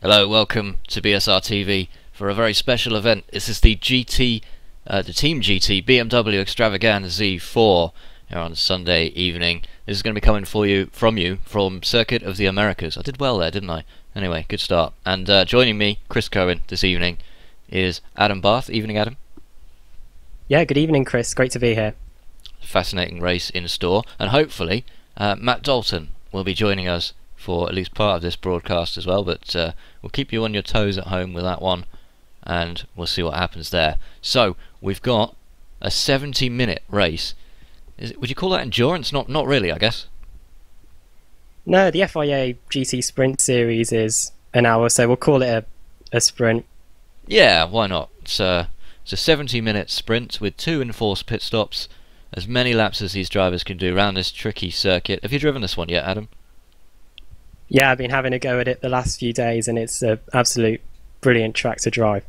Hello, welcome to BSR TV for a very special event. This is the Team GT BMW ExtravaganZ4 here on Sunday evening. This is going to be coming from Circuit of the Americas. I did well there, didn't I? Anyway, good start. And joining me, Chris Cohen, this evening is Adam Bath. Evening, Adam. Yeah, good evening, Chris. Great to be here. Fascinating race in store, and hopefully Matt Dalton will be joining us for at least part of this broadcast as well, but we'll keep you on your toes at home with that one, and we'll see what happens there. So we've got a 70-minute race. Would you call that endurance? Not really, I guess. No, the FIA GT Sprint Series is an hour, so we'll call it a sprint. Yeah, why not? It's a 70-minute sprint with 2 enforced pit stops, as many laps as these drivers can do around this tricky circuit. Have you driven this one yet, Adam? Yeah, I've been having a go at it the last few days, and it's an absolute brilliant track to drive.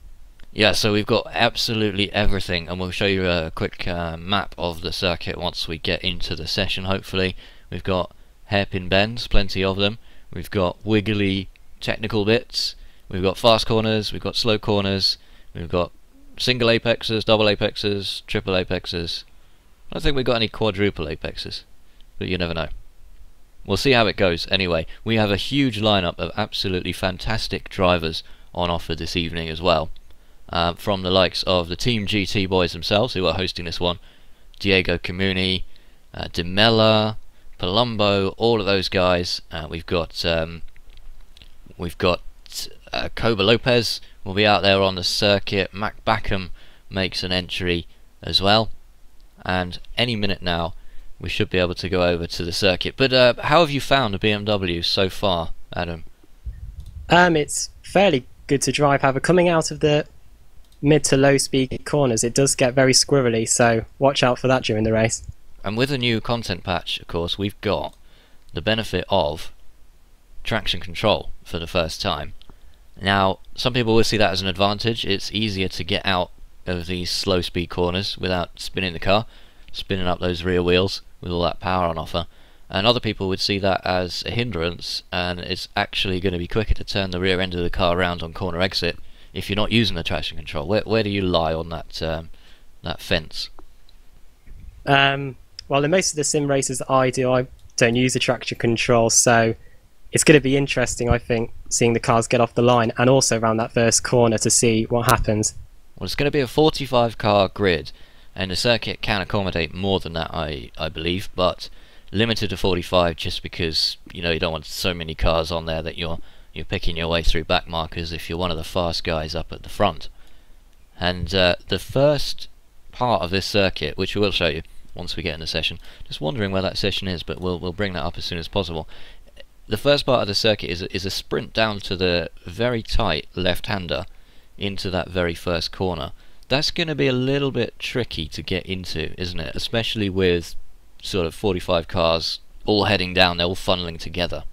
Yeah, so we've got absolutely everything, and we'll show you a quick map of the circuit once we get into the session, hopefully. We've got hairpin bends, plenty of them. We've got wiggly technical bits. We've got fast corners, we've got slow corners. We've got single apexes, double apexes, triple apexes. I don't think we've got any quadruple apexes, but you never know. We'll see how it goes. Anyway, we have a huge lineup of absolutely fantastic drivers on offer this evening as well. From the likes of the Team GT boys themselves, who are hosting this one. Diego Camuni, De Mella, Palumbo, all of those guys. We've got Koba Lopez will be out there on the circuit. Mack Bakkum makes an entry as well. And any minute now, we should be able to go over to the circuit. But how have you found the BMW so far, Adam? It's fairly good to drive. However, coming out of the mid to low speed corners, it does get very squirrely, so watch out for that during the race. And with a new content patch, of course, we've got the benefit of traction control for the first time. Now, some people will see that as an advantage. It's easier to get out of these slow speed corners without spinning the car, spinning up those rear wheels with all that power on offer. And other people would see that as a hindrance, and it's actually going to be quicker to turn the rear end of the car around on corner exit if you're not using the traction control. Where do you lie on that fence? Well, in most of the sim races that I don't use the traction control, so it's going to be interesting, I think, seeing the cars get off the line and also around that first corner to see what happens. Well, it's going to be a 45 car grid, and the circuit can accommodate more than that, I believe, but limited to 45 just because you don't want so many cars on there that you're picking your way through back markers if you're one of the fast guys up at the front. And the first part of this circuit, which we will show you once we get in the session, just wondering where that session is, but we'll bring that up as soon as possible. The first part of the circuit is a sprint down to the very tight left-hander into that very first corner. That's going to be a little bit tricky to get into, isn't it? Especially with sort of 45 cars all heading down, they're all funneling together.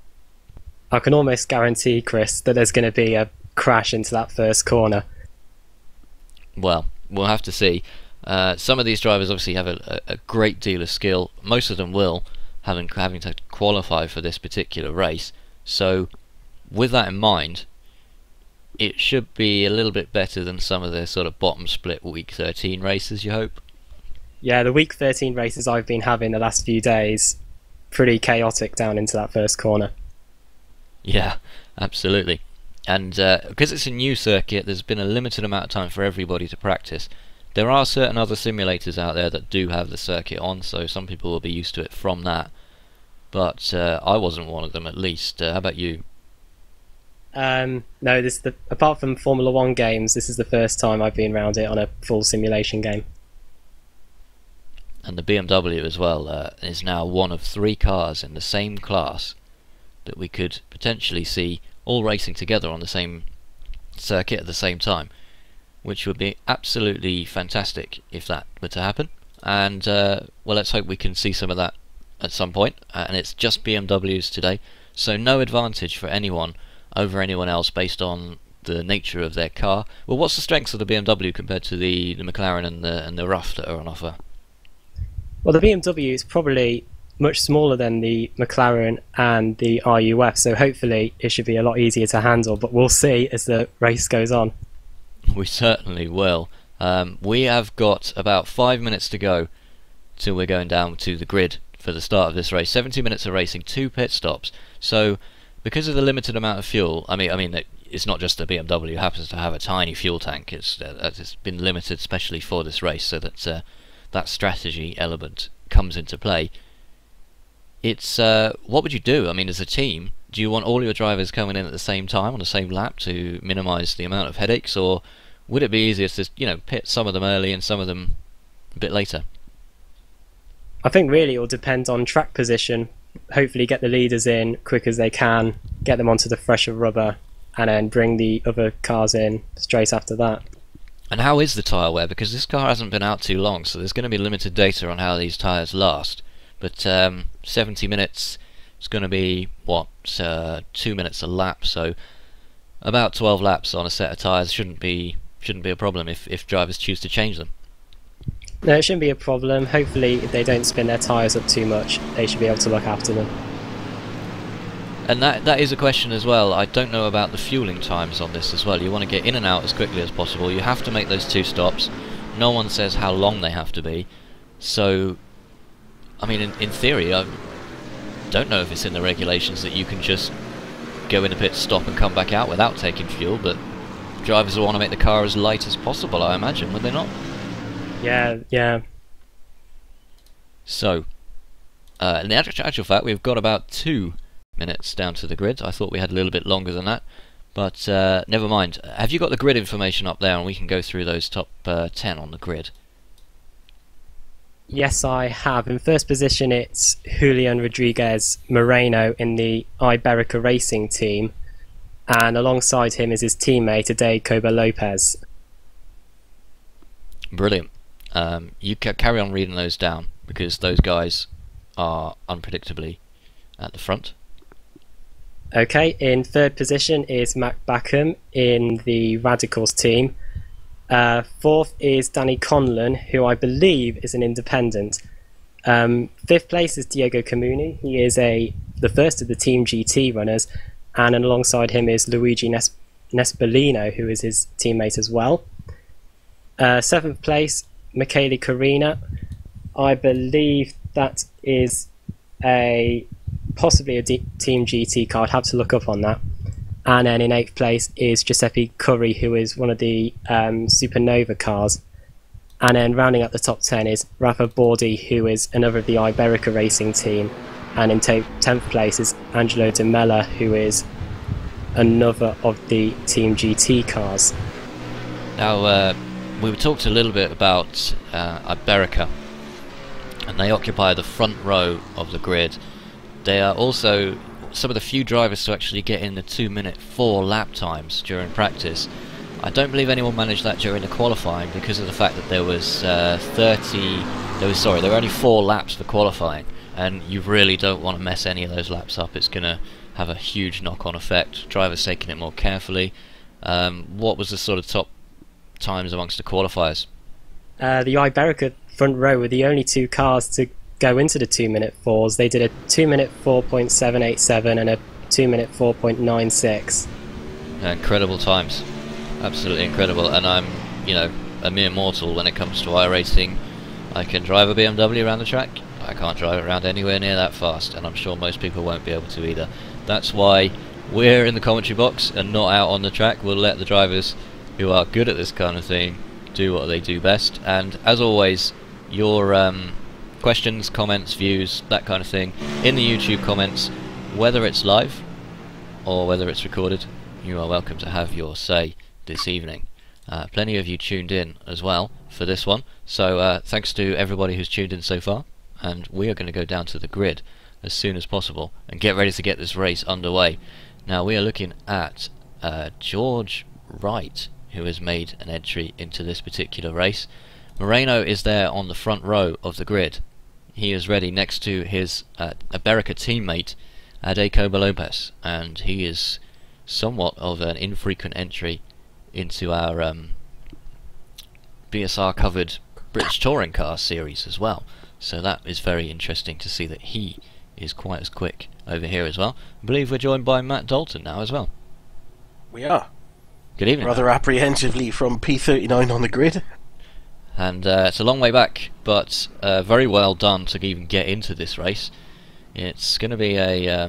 I can almost guarantee, Chris, that there's going to be a crash into that first corner. Well, we'll have to see. Some of these drivers obviously have a great deal of skill. Most of them will, having to qualify for this particular race. So, with that in mind, it should be a little bit better than some of the sort of bottom split week 13 races, you hope? Yeah, the week 13 races I've been having the last few days, pretty chaotic down into that first corner. Yeah, absolutely. And because it's a new circuit, there's been a limited amount of time for everybody to practice. There are certain other simulators out there that do have the circuit on, so some people will be used to it from that. But I wasn't one of them, at least. How about you? No, apart from Formula 1 games, this is the first time I've been around it on a full simulation game. And the BMW as well is now one of 3 cars in the same class that we could potentially see all racing together on the same circuit at the same time, which would be absolutely fantastic if that were to happen. And well, let's hope we can see some of that at some point. And it's just BMWs today, so no advantage for anyone over anyone else based on the nature of their car. Well, what's the strengths of the BMW compared to the McLaren and the RUF that are on offer? Well, the BMW is probably much smaller than the McLaren and the RUF, so hopefully it should be a lot easier to handle, but we'll see as the race goes on. We certainly will. We have got about 5 minutes to go till we're going down to the grid for the start of this race. 70 minutes of racing, 2 pit stops. So because of the limited amount of fuel, I mean it's not just the BMW, it happens to have a tiny fuel tank. It's been limited especially for this race, so that that strategy element comes into play. It's what would you do? I mean, as a team, do you want all your drivers coming in at the same time on the same lap to minimise the amount of headaches, or would it be easier to pit some of them early and some of them a bit later? I think really it will depend on track position. Hopefully get the leaders in quick as they can, get them onto the fresher rubber, and then bring the other cars in straight after that. And how is the tyre wear? Because this car hasn't been out too long, so there's going to be limited data on how these tyres last. But 70 minutes is going to be, 2 minutes a lap, so about 12 laps on a set of tyres shouldn't be a problem if drivers choose to change them. No, it shouldn't be a problem. Hopefully if they don't spin their tyres up too much, they should be able to look after them. And that is a question as well. I don't know about the fueling times on this as well. You want to get in and out as quickly as possible. You have to make those 2 stops. No one says how long they have to be. So, I mean, in theory, I don't know if it's in the regulations that you can just go in a pit stop and come back out without taking fuel, but drivers will want to make the car as light as possible, I imagine, would they not? Yeah. So, in the actual fact, we've got about 2 minutes down to the grid. I thought we had a little bit longer than that, but never mind. Have you got the grid information up there, and we can go through those top 10 on the grid? Yes, I have. In first position, it's Julian Moreno in the Iberica Racing team, and alongside him is his teammate Adey Koba-Lopez. Brilliant. You carry on reading those down, because those guys are unpredictably at the front. Okay, in third position is Mack Bakkum in the Radicals team. Fourth is Danny Conlon, who I believe is an independent. Fifth place is Diego Camuni. He is the first of the Team GT runners, and alongside him is Luigi Nespolino, who is his teammate as well. Seventh place, Michele Curina. I believe that is possibly a Team GT car. I'd have to look up on that. And then in 8th place is Giuseppe Curry, who is one of the Supernova cars. And then rounding up the top 10 is Rafa Bordi, who is another of the Iberica Racing team. And in 10th place is Angelo De Mella, who is another of the Team GT cars. Now, we talked a little bit about Iberica, and they occupy the front row of the grid. They are also some of the few drivers to actually get in the 2-minute 4 lap times during practice. I don't believe anyone managed that during the qualifying because of the fact that there was there were only 4 laps for qualifying, and you really don't want to mess any of those laps up. It's going to have a huge knock-on effect. Drivers taking it more carefully. What was the sort of top times amongst the qualifiers? The Iberica front row were the only 2 cars to go into the 2-minute 4s. They did a 2-minute 4.787 and a 2-minute 4.96. Incredible times, absolutely incredible. And I'm, a mere mortal when it comes to iRacing. I can drive a BMW around the track. I can't drive it around anywhere near that fast, and I'm sure most people won't be able to either. That's why we're in the commentary box and not out on the track. We'll let the drivers who are good at this kind of thing do what they do best. And as always, your questions, comments, views, that kind of thing in the YouTube comments, whether it's live or whether it's recorded, you are welcome to have your say this evening. Plenty of you tuned in as well for this one, so thanks to everybody who's tuned in so far, and we are going to go down to the grid as soon as possible and get ready to get this race underway. Now we are looking at George Wright, who has made an entry into this particular race. Moreno is there on the front row of the grid. He is ready next to his Iberica teammate Adey Koba-Lopez, and he is somewhat of an infrequent entry into our BSR covered British Touring Car series as well. So that is very interesting to see that he is quite as quick over here as well. I believe we're joined by Matt Dalton now as well. We are. Good evening. Rather apprehensively from P39 on the grid. And it's a long way back, but very well done to even get into this race. It's going to be a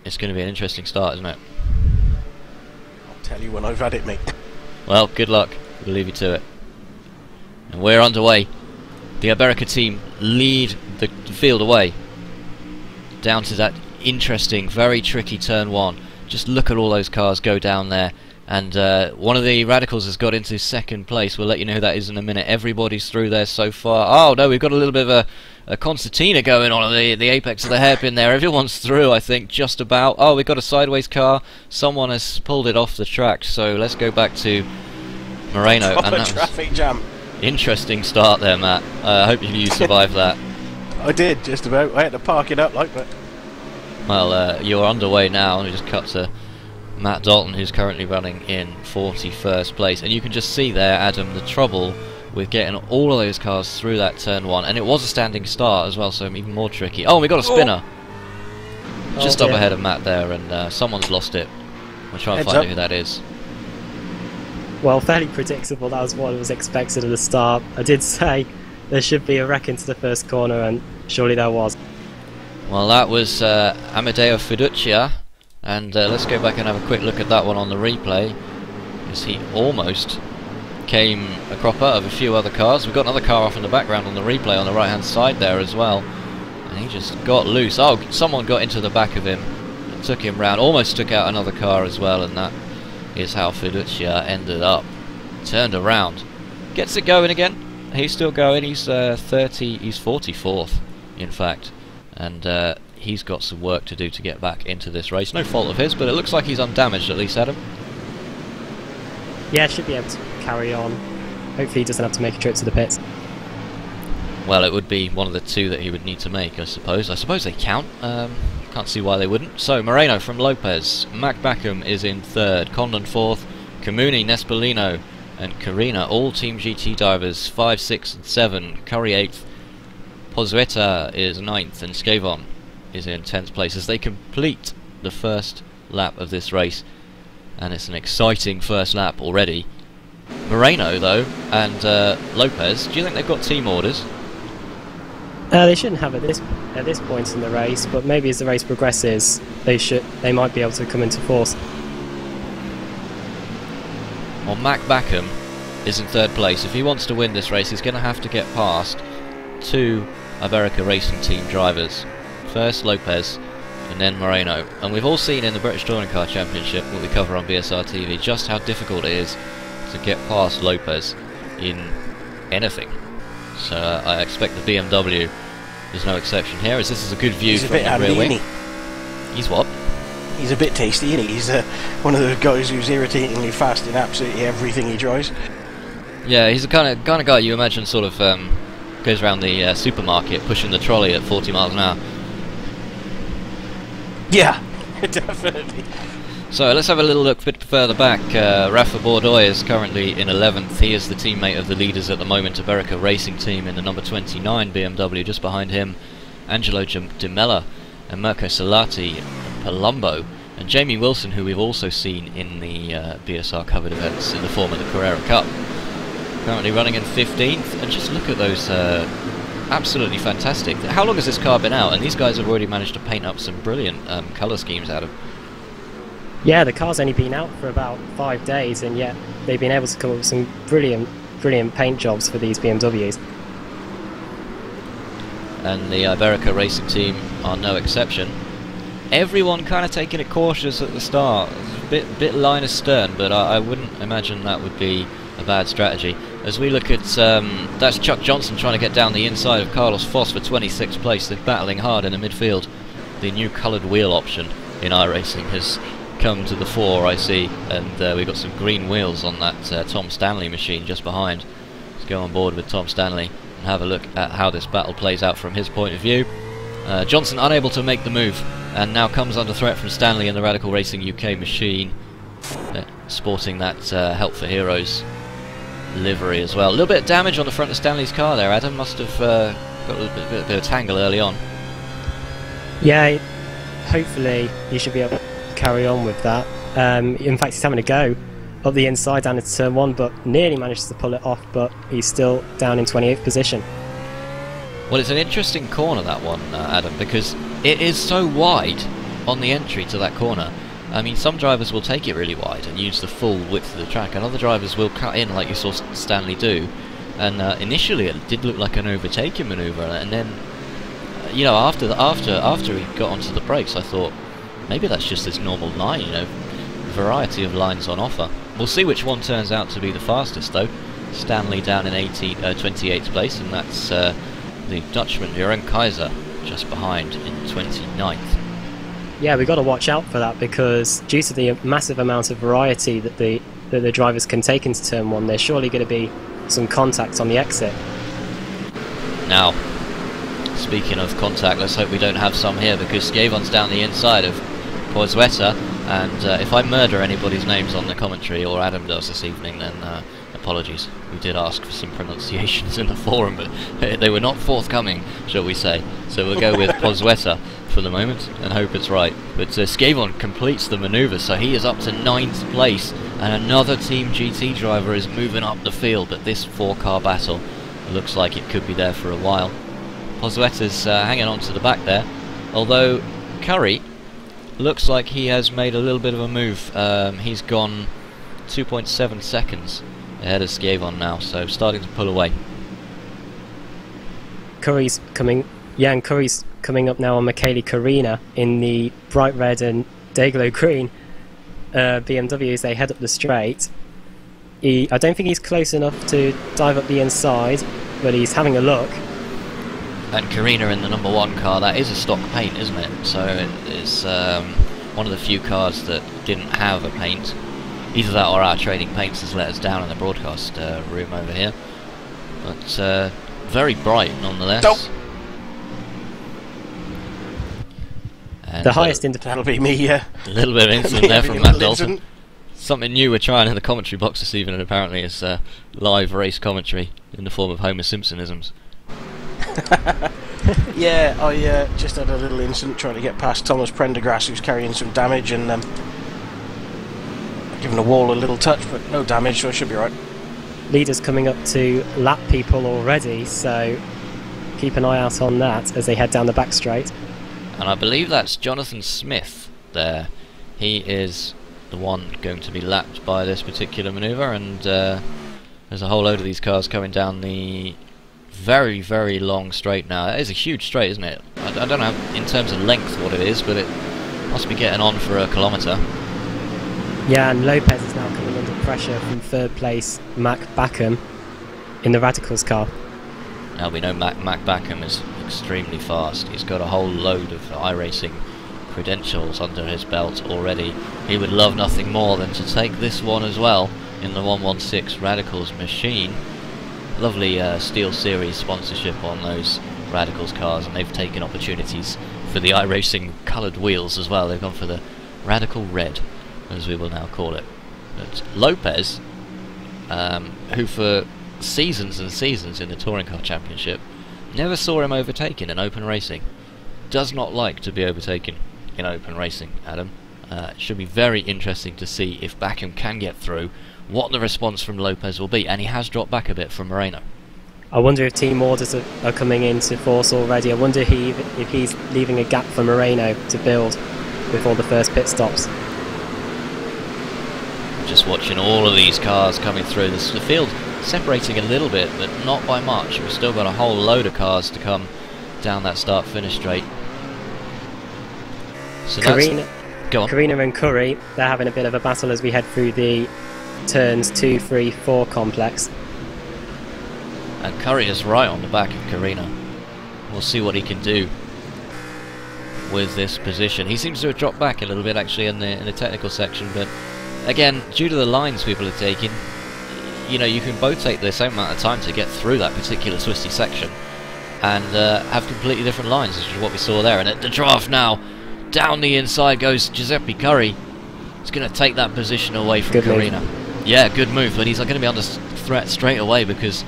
it's going to be an interesting start, isn't it? I'll tell you when I've had it, mate. Well, good luck. We'll leave you to it. And we're underway. The Iberica team lead the field away down to that interesting, very tricky turn 1. Just look at all those cars go down there. And one of the Radicals has got into second place. We'll let you know who that is in a minute. Everybody's through there so far. Oh no, we've got a little bit of a concertina going on at the apex of the hairpin there. Everyone's through, I think, just about. Oh, we've got a sideways car. Someone has pulled it off the track. So let's go back to Moreno. Proper traffic jam. Interesting start there, Matt. I hope you survived that. I did, just about. I had to park it up like that. Well, you're underway now. We just cut to Matt Dalton, who's currently running in 41st place, and you can just see there, Adam, the trouble with getting all of those cars through that turn 1, and it was a standing start as well, so even more tricky. Oh, we got a spinner just up ahead of Matt there, and someone's lost it. We'll try and find out who that is. Well, fairly predictable. That was what was expected at the start. I did say there should be a wreck into the first corner, and surely there was. Well, that was Amedeo Fiducia. And let's go back and have a quick look at that one on the replay, as he almost came a cropper of a few other cars. We've got another car off in the background on the replay on the right hand side there as well, and he just got loose. Oh, someone got into the back of him and took him round, almost took out another car as well, and that is how Fiducia ended up. Turned around, gets it going again. He's still going. He's 44th in fact, and he's got some work to do to get back into this race. No fault of his, but it looks like he's undamaged at least, Adam. Yeah, should be able to carry on. Hopefully he doesn't have to make a trip to the pits. Well, it would be one of the two that he would need to make, I suppose. I suppose they count. Can't see why they wouldn't. So, Moreno from Lopez. Mack Bakkum is in 3rd. Condon 4th. Comuni, Nespolino and Curina, all Team GT drivers, 5, 6 and 7. Curry 8th. Pozueta is 9th, and Scavon is in 10th place as they complete the first lap of this race, and it's an exciting first lap already. Moreno though and Lopez, do you think they've got team orders? They shouldn't have at this point in the race, but maybe as the race progresses they might be able to come into force. Well, Mack Bakkum is in 3rd place. If he wants to win this race, he's going to have to get past 2 Iberica Racing Team drivers. First Lopez and then Moreno, and we've all seen in the British Touring Car Championship, what we cover on BSR TV, just how difficult it is to get past Lopez in anything. So I expect the BMW is no exception here, as this is a good view from the rear wing. He's what? He's a bit tasty, isn't he? He's one of those guys who's irritatingly fast in absolutely everything he drives. Yeah, he's the kind of guy you imagine sort of goes around the supermarket pushing the trolley at 40 miles an hour. Yeah, definitely. So let's have a little look a bit further back. Rafa Bordoy is currently in 11th. He is the teammate of the leaders at the moment, Iberica Racing Team in the number 29 BMW. Just behind him, Angelo Di Mella and Mirko Salati and Palumbo, and Jamie Wilson, who we've also seen in the BSR covered events in the form of the Carrera Cup. Currently running in 15th, and just look at those. Absolutely fantastic. How long has this car been out? And these guys have already managed to paint up some brilliant colour schemes out of. Yeah, the car's only been out for about 5 days, and yet they've been able to come up with some brilliant paint jobs for these BMWs. And the Iberica Racing Team are no exception. Everyone kind of taking it cautious at the start. It's a bit line astern, but I wouldn't imagine that would be a bad strategy. As we look at, that's Chuck Johnson trying to get down the inside of Carlos Foss for 26th place. They're battling hard in the midfield. The new coloured wheel option in iRacing has come to the fore, I see, and we've got some green wheels on that Tom Stanley machine just behind. Let's go on board with Tom Stanley and have a look at how this battle plays out from his point of view. Johnson unable to make the move, and now comes under threat from Stanley in the Radical Racing UK machine, sporting that Help for Heroes livery as well. A little bit of damage on the front of Stanley's car there. Adam must have got a little bit of tangle early on. Yeah, hopefully he should be able to carry on with that. In fact, he's having a go up the inside down into turn 1, but nearly manages to pull it off, but he's still down in 28th position. Well, it's an interesting corner, that one, Adam, because it is so wide on the entry to that corner. I mean, some drivers will take it really wide and use the full width of the track, and other drivers will cut in like you saw Stanley do. And initially it did look like an overtaking manoeuvre, and then, you know, after he got onto the brakes, I thought, maybe that's just this normal line, you know, variety of lines on offer. We'll see which one turns out to be the fastest, though. Stanley down in 28th place, and that's the Dutchman, Jeroen Kaiser, just behind in 29th. Yeah, we've got to watch out for that, because due to the massive amount of variety that the drivers can take into turn 1, there's surely going to be some contact on the exit. Now, speaking of contact, let's hope we don't have some here, because Schiave's down the inside of Pozueta, and if I murder anybody's names on the commentary, or Adam does this evening, then apologies. We did ask for some pronunciations in the forum, but they were not forthcoming, shall we say. So we'll go with Pozueta for the moment and hope it's right. But Schiave completes the manoeuvre, so he is up to 9th place, and another Team GT driver is moving up the field. But this 4-car battle looks like it could be there for a while. Pozueta's hanging on to the back there, although Curry looks like he has made a little bit of a move. He's gone 2.7 seconds ahead of Schiave now, so starting to pull away. Curry's coming up now on Michele Curina in the bright red and Dayglow green BMW as they head up the straight. I don't think he's close enough to dive up the inside, but he's having a look. And Curina in the number 1 car, that is a stock paint, isn't it? So it's one of the few cars that didn't have a paint. Either that or our trading paints has let us down in the broadcast room over here. But very bright nonetheless. Nope. And the highest independent. That'll be me, a little bit of incident there from Matt Dalton. Something new we're trying in the commentary box this evening, apparently, is live race commentary in the form of Homer Simpsonisms. Yeah, I just had a little incident trying to get past Thomas Prendergrass, who's carrying some damage, and given the wall a little touch, but no damage, so I should be right. Leaders coming up to lap people already, so keep an eye out on that as they head down the back straight. And I believe that's Jonathan Smith there. He is the one going to be lapped by this particular manoeuvre, and there's a whole load of these cars coming down the very, very long straight now. It is a huge straight, isn't it? I don't know in terms of length what it is, but it must be getting on for a kilometre. Yeah, and Lopez is now coming under pressure from 3rd place Mack Bakkum in the Radicals car. Now we know Mack Bakkum is extremely fast. He's got a whole load of iRacing credentials under his belt already. He would love nothing more than to take this one as well in the 116 Radicals machine. Lovely Steel Series sponsorship on those Radicals cars, and they've taken opportunities for the iRacing coloured wheels as well. They've gone for the Radical Red, as we will now call it. But Lopez, who for seasons and seasons in the Touring Car Championship, never saw him overtaken in open racing. Does not like to be overtaken in open racing, Adam. It should be very interesting to see if Bakkum can get through, what the response from Lopez will be, and he has dropped back a bit from Moreno. I wonder if team orders are coming into force already. I wonder if he's leaving a gap for Moreno to build before the first pit stops. Just watching all of these cars coming through. The field separating a little bit, but not by much. We've still got a whole load of cars to come down that start-finish straight. So Curina, go on. Curina and Curry, they're having a bit of a battle as we head through the turns 2, 3, 4 complex. And Curry is right on the back of Curina. We'll see what he can do with this position. He seems to have dropped back a little bit actually in the technical section, but again, due to the lines people are taking, you know, you can both take the same amount of time to get through that particular twisty section and have completely different lines, which is what we saw there. And at the draft now, down the inside goes Giuseppe Curry. He's going to take that position away from Curina. Yeah, good move, but he's going to be under threat straight away because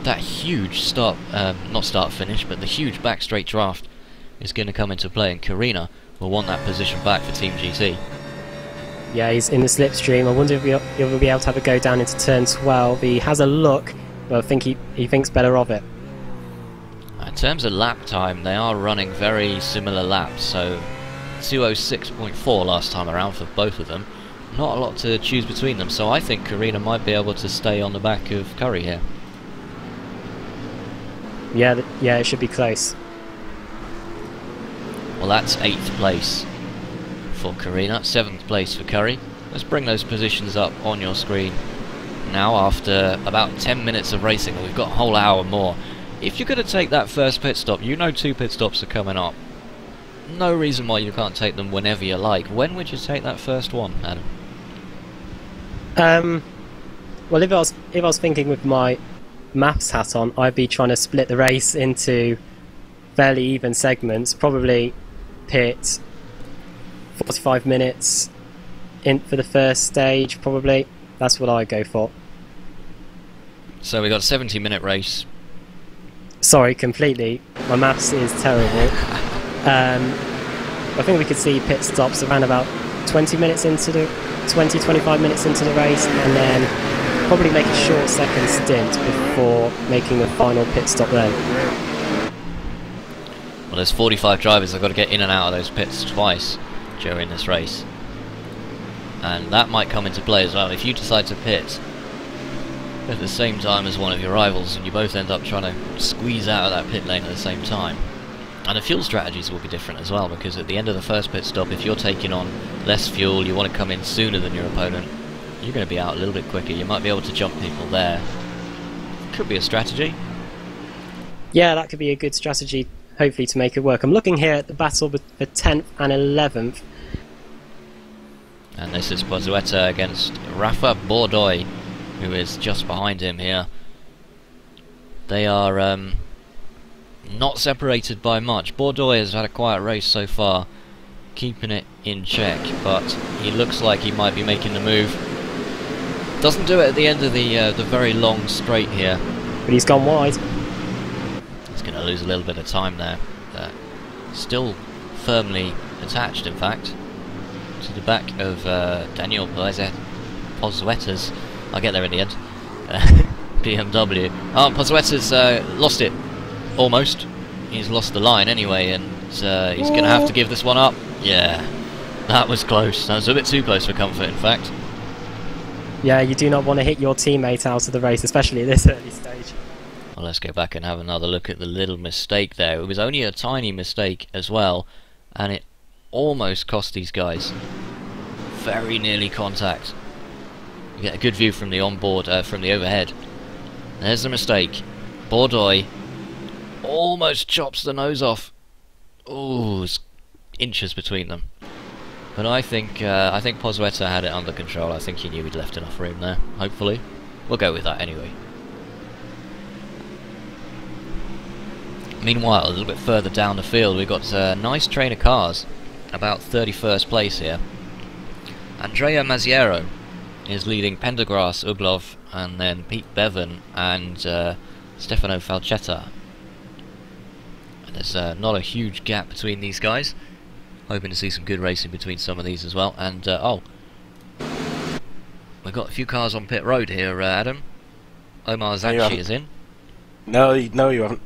that huge start, not start finish, but the huge back straight draft is going to come into play, and Curina will want that position back for Team GT. Yeah, he's in the slipstream. I wonder if he'll be able to have a go down into turn 12. He has a look, but I think he thinks better of it. In terms of lap time, they are running very similar laps, so 206.4 last time around for both of them. Not a lot to choose between them, so I think Curina might be able to stay on the back of Curry here. Yeah, it should be close. Well, that's 8th place for Curina, 7th place for Curry. Let's bring those positions up on your screen now after about 10 minutes of racing. We've got a whole hour more. If you're going to take that first pit stop, you know 2 pit stops are coming up. No reason why you can't take them whenever you like. When would you take that first one, Adam? Well, if I was thinking with my maths hat on, I'd be trying to split the race into fairly even segments. Probably pit 45 minutes in for the first stage. Probably that's what I'd go for. So we got a 70-minute race. Sorry, completely. My maths is terrible. I think we could see pit stops around about 20 minutes into the 20-25 minutes into the race, and then probably make a short second stint before making the final pit stop then. Well, there's 45 drivers that have got to get in and out of those pits twice during this race, and that might come into play as well. If you decide to pit at the same time as one of your rivals and you both end up trying to squeeze out of that pit lane at the same time. And the fuel strategies will be different as well, because at the end of the first pit stop, if you're taking on less fuel, you want to come in sooner than your opponent, you're going to be out a little bit quicker. You might be able to jump people there. Could be a strategy. Yeah, that could be a good strategy, hopefully, to make it work. I'm looking here at the battle for 10th and 11th. And this is Pozzueta against Rafa Bordoy, who is just behind him here. They are not separated by much. Bordoy has had a quiet race so far, keeping it in check, but he looks like he might be making the move. Doesn't do it at the end of the very long straight here. But he's gone wide. He's going to lose a little bit of time there. Still firmly attached, in fact, to the back of Daniel Pozzueta's. I'll get there in the end. BMW. Oh, Pozzueta's lost it. Almost. He's lost the line anyway, and he's going to have to give this one up. Yeah, that was close. That was a bit too close for comfort, in fact. Yeah, you do not want to hit your teammate out of the race, especially at this early stage. Well, let's go back and have another look at the little mistake there. It was only a tiny mistake as well, and it almost cost these guys. Very nearly contact. You get a good view from the onboard, from the overhead. There's the mistake. Bordoy almost chops the nose off. Ooh, it's inches between them. But I think Pozzueta had it under control. I think he knew he'd left enough room there. Hopefully, we'll go with that anyway. Meanwhile, a little bit further down the field, we've got a nice train of cars, about 31st place here. Andrea Mazziero is leading Pendergrass, Uglov, and then Pete Bevan and Stefano Falcetta. And there's not a huge gap between these guys. Hoping to see some good racing between some of these as well. And oh, we've got a few cars on pit road here, Adam. Omar Zanchi is in. No, you haven't.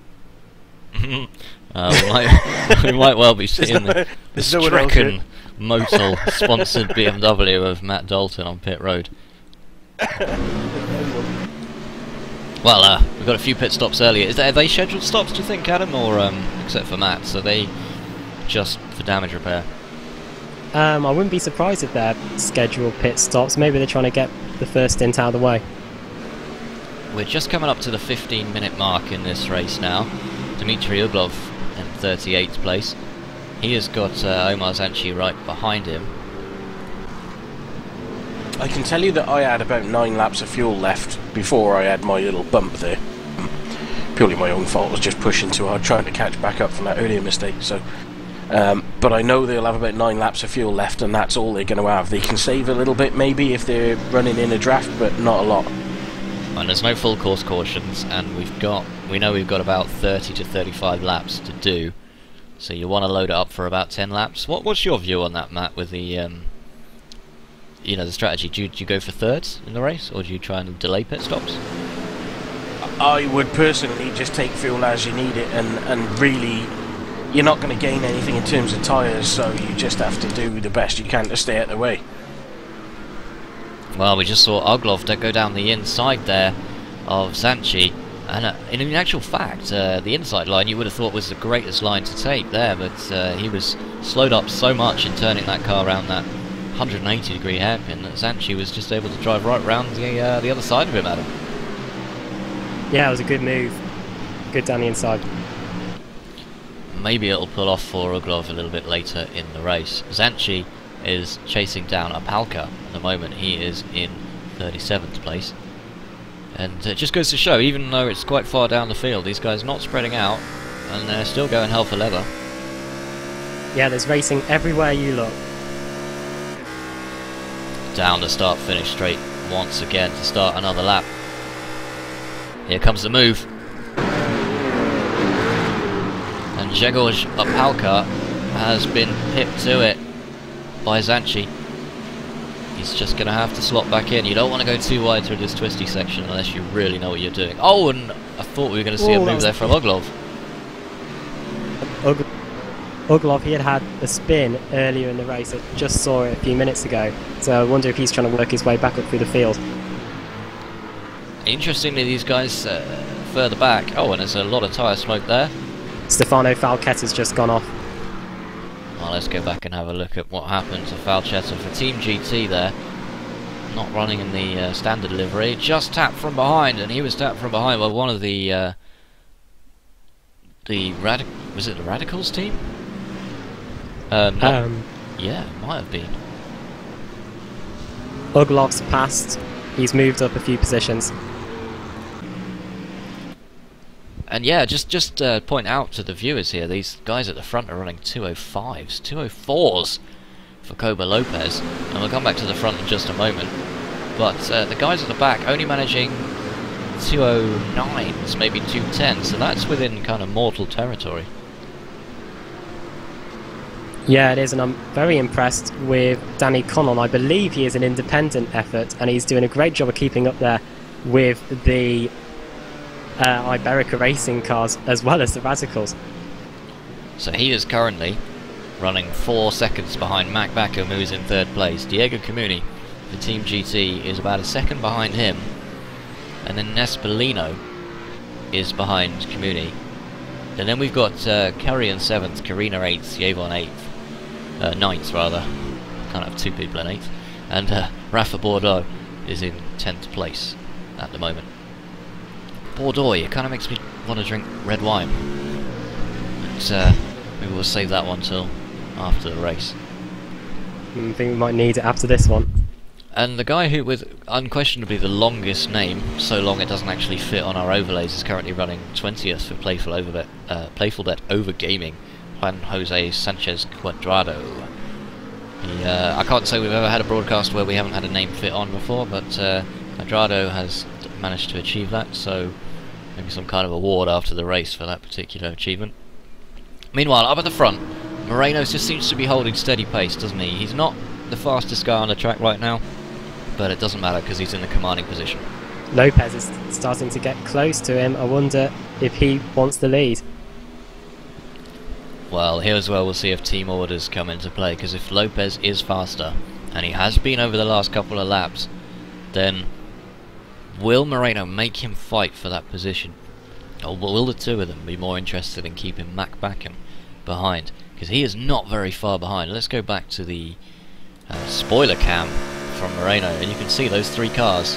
we might well be seeing the stricken Motul sponsored BMW of Matt Dalton on pit road. Well, we've got a few pit stops earlier. Are they scheduled stops, do you think, Adam, or except for Matt? So they just for damage repair? I wouldn't be surprised if they're scheduled pit stops. Maybe they're trying to get the first stint out of the way. We're just coming up to the 15-minute mark in this race now. Dmitry Uglov in 38th place. He has got Omar Zanchi right behind him. I can tell you that I had about 9 laps of fuel left before I had my little bump there. Purely my own fault. I was just pushing too hard, trying to catch back up from that earlier mistake. So But I know they'll have about 9 laps of fuel left, and that's all they're going to have. They can save a little bit maybe if they're running in a draft, but not a lot. And there's no full course cautions, and we know we've got about 30 to 35 laps to do. So you want to load it up for about 10 laps. What's your view on that, Matt, with the the strategy? Do you go for thirds in the race, or do you try and delay pit stops? I would personally just take fuel as you need it, and really, you're not going to gain anything in terms of tyres, so you just have to do the best you can to stay out of the way. Well, we just saw Uglov go down the inside there of Zanchi, and in actual fact, the inside line you would have thought was the greatest line to take there, but he was slowed up so much in turning that car around that 180-degree hairpin that Zanchi was just able to drive right round the other side of him, Adam. Yeah, it was a good move. Good down the inside. Maybe it'll pull off for Uglov a little bit later in the race. Zanchi is chasing down Opalka at the moment. He is in 37th place. And it just goes to show, even though it's quite far down the field, these guys are not spreading out, and they're still going hell for leather. Yeah, there's racing everywhere you look. Down the start-finish straight once again to start another lap. Here comes the move. And Grzegorz Opalka has been pipped to it by Zanchi. He's just going to have to slot back in. You don't want to go too wide through this twisty section unless you really know what you're doing. Oh, and I thought we were going to see a move there from Uglov. Uglov, he had a spin earlier in the race. I just saw it a few minutes ago. So I wonder if he's trying to work his way back up through the field. Interestingly, these guys further back. Oh, and there's a lot of tyre smoke there. Stefano Falchetta's just gone off. Well, let's go back and have a look at what happened to Falchetta for Team GT there. Not running in the standard livery, just tapped from behind, and he was tapped from behind by one of the was it the Radicals team? Yeah, it might have been. Uglov's passed. He's moved up a few positions. And yeah, just point out to the viewers here, these guys at the front are running 205s, 204s for Koba Lopez, and we'll come back to the front in just a moment. But the guys at the back only managing 209s, maybe 210s, so that's within kind of mortal territory. Yeah, it is, and I'm very impressed with Danny Conlon. I believe he is an independent effort, and he's doing a great job of keeping up there with the Iberica racing cars as well as the Radicals. So he is currently running 4 seconds behind Mack Bakkum, who is in 3rd place. Diego Comuni, the Team GT, is about a second behind him, and then Nespolino is behind Comuni. And then we've got Curry in 7th, Curina 8th, Yavon 8th, 9th rather. Can't have two people in 8th. And Rafa Bordeaux is in 10th place at the moment. Bordeaux, it kind of makes me want to drink red wine. But maybe we'll save that one till after the race. I think we might need it after this one. And the guy who with unquestionably the longest name, so long it doesn't actually fit on our overlays, is currently running 20th for Playful Bet Over Gaming, Juan Jose Sanchez Cuadrado. I can't say we've ever had a broadcast where we haven't had a name fit on before, but Cuadrado has managed to achieve that, so maybe some kind of award after the race for that particular achievement. Meanwhile, up at the front, Moreno just seems to be holding steady pace, doesn't he? He's not the fastest guy on the track right now, but it doesn't matter because he's in the commanding position. Lopez is starting to get close to him. I wonder if he wants the lead. Well, here as well we'll see if team orders come into play, because if Lopez is faster, and he has been over the last couple of laps, then will Moreno make him fight for that position? Or will the two of them be more interested in keeping Mack Bakkum behind? Because he is not very far behind. Let's go back to the spoiler cam from Moreno, and you can see those 3 cars.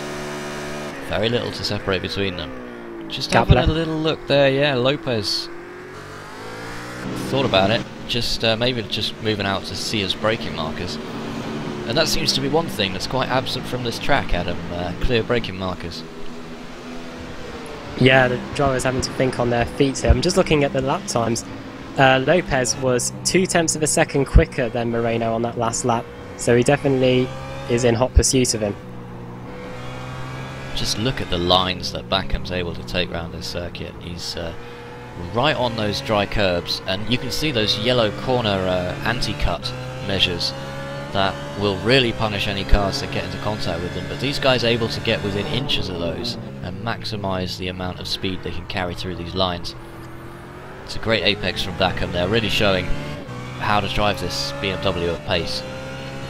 Very little to separate between them. Just having a little look there, yeah, Lopez thought about it, just maybe just moving out to see his braking markers. And that seems to be one thing that's quite absent from this track, Adam, clear braking markers. Yeah, the drivers having to think on their feet here. I'm just looking at the lap times. Lopez was 0.2 of a second quicker than Moreno on that last lap, so he definitely is in hot pursuit of him. Just look at the lines that Bakkum's able to take around this circuit. He's right on those dry curbs, and you can see those yellow corner anti-cut measures that will really punish any cars that get into contact with them, but these guys are able to get within inches of those and maximise the amount of speed they can carry through these lines. It's a great apex from Bakkum. They're really showing how to drive this BMW at pace,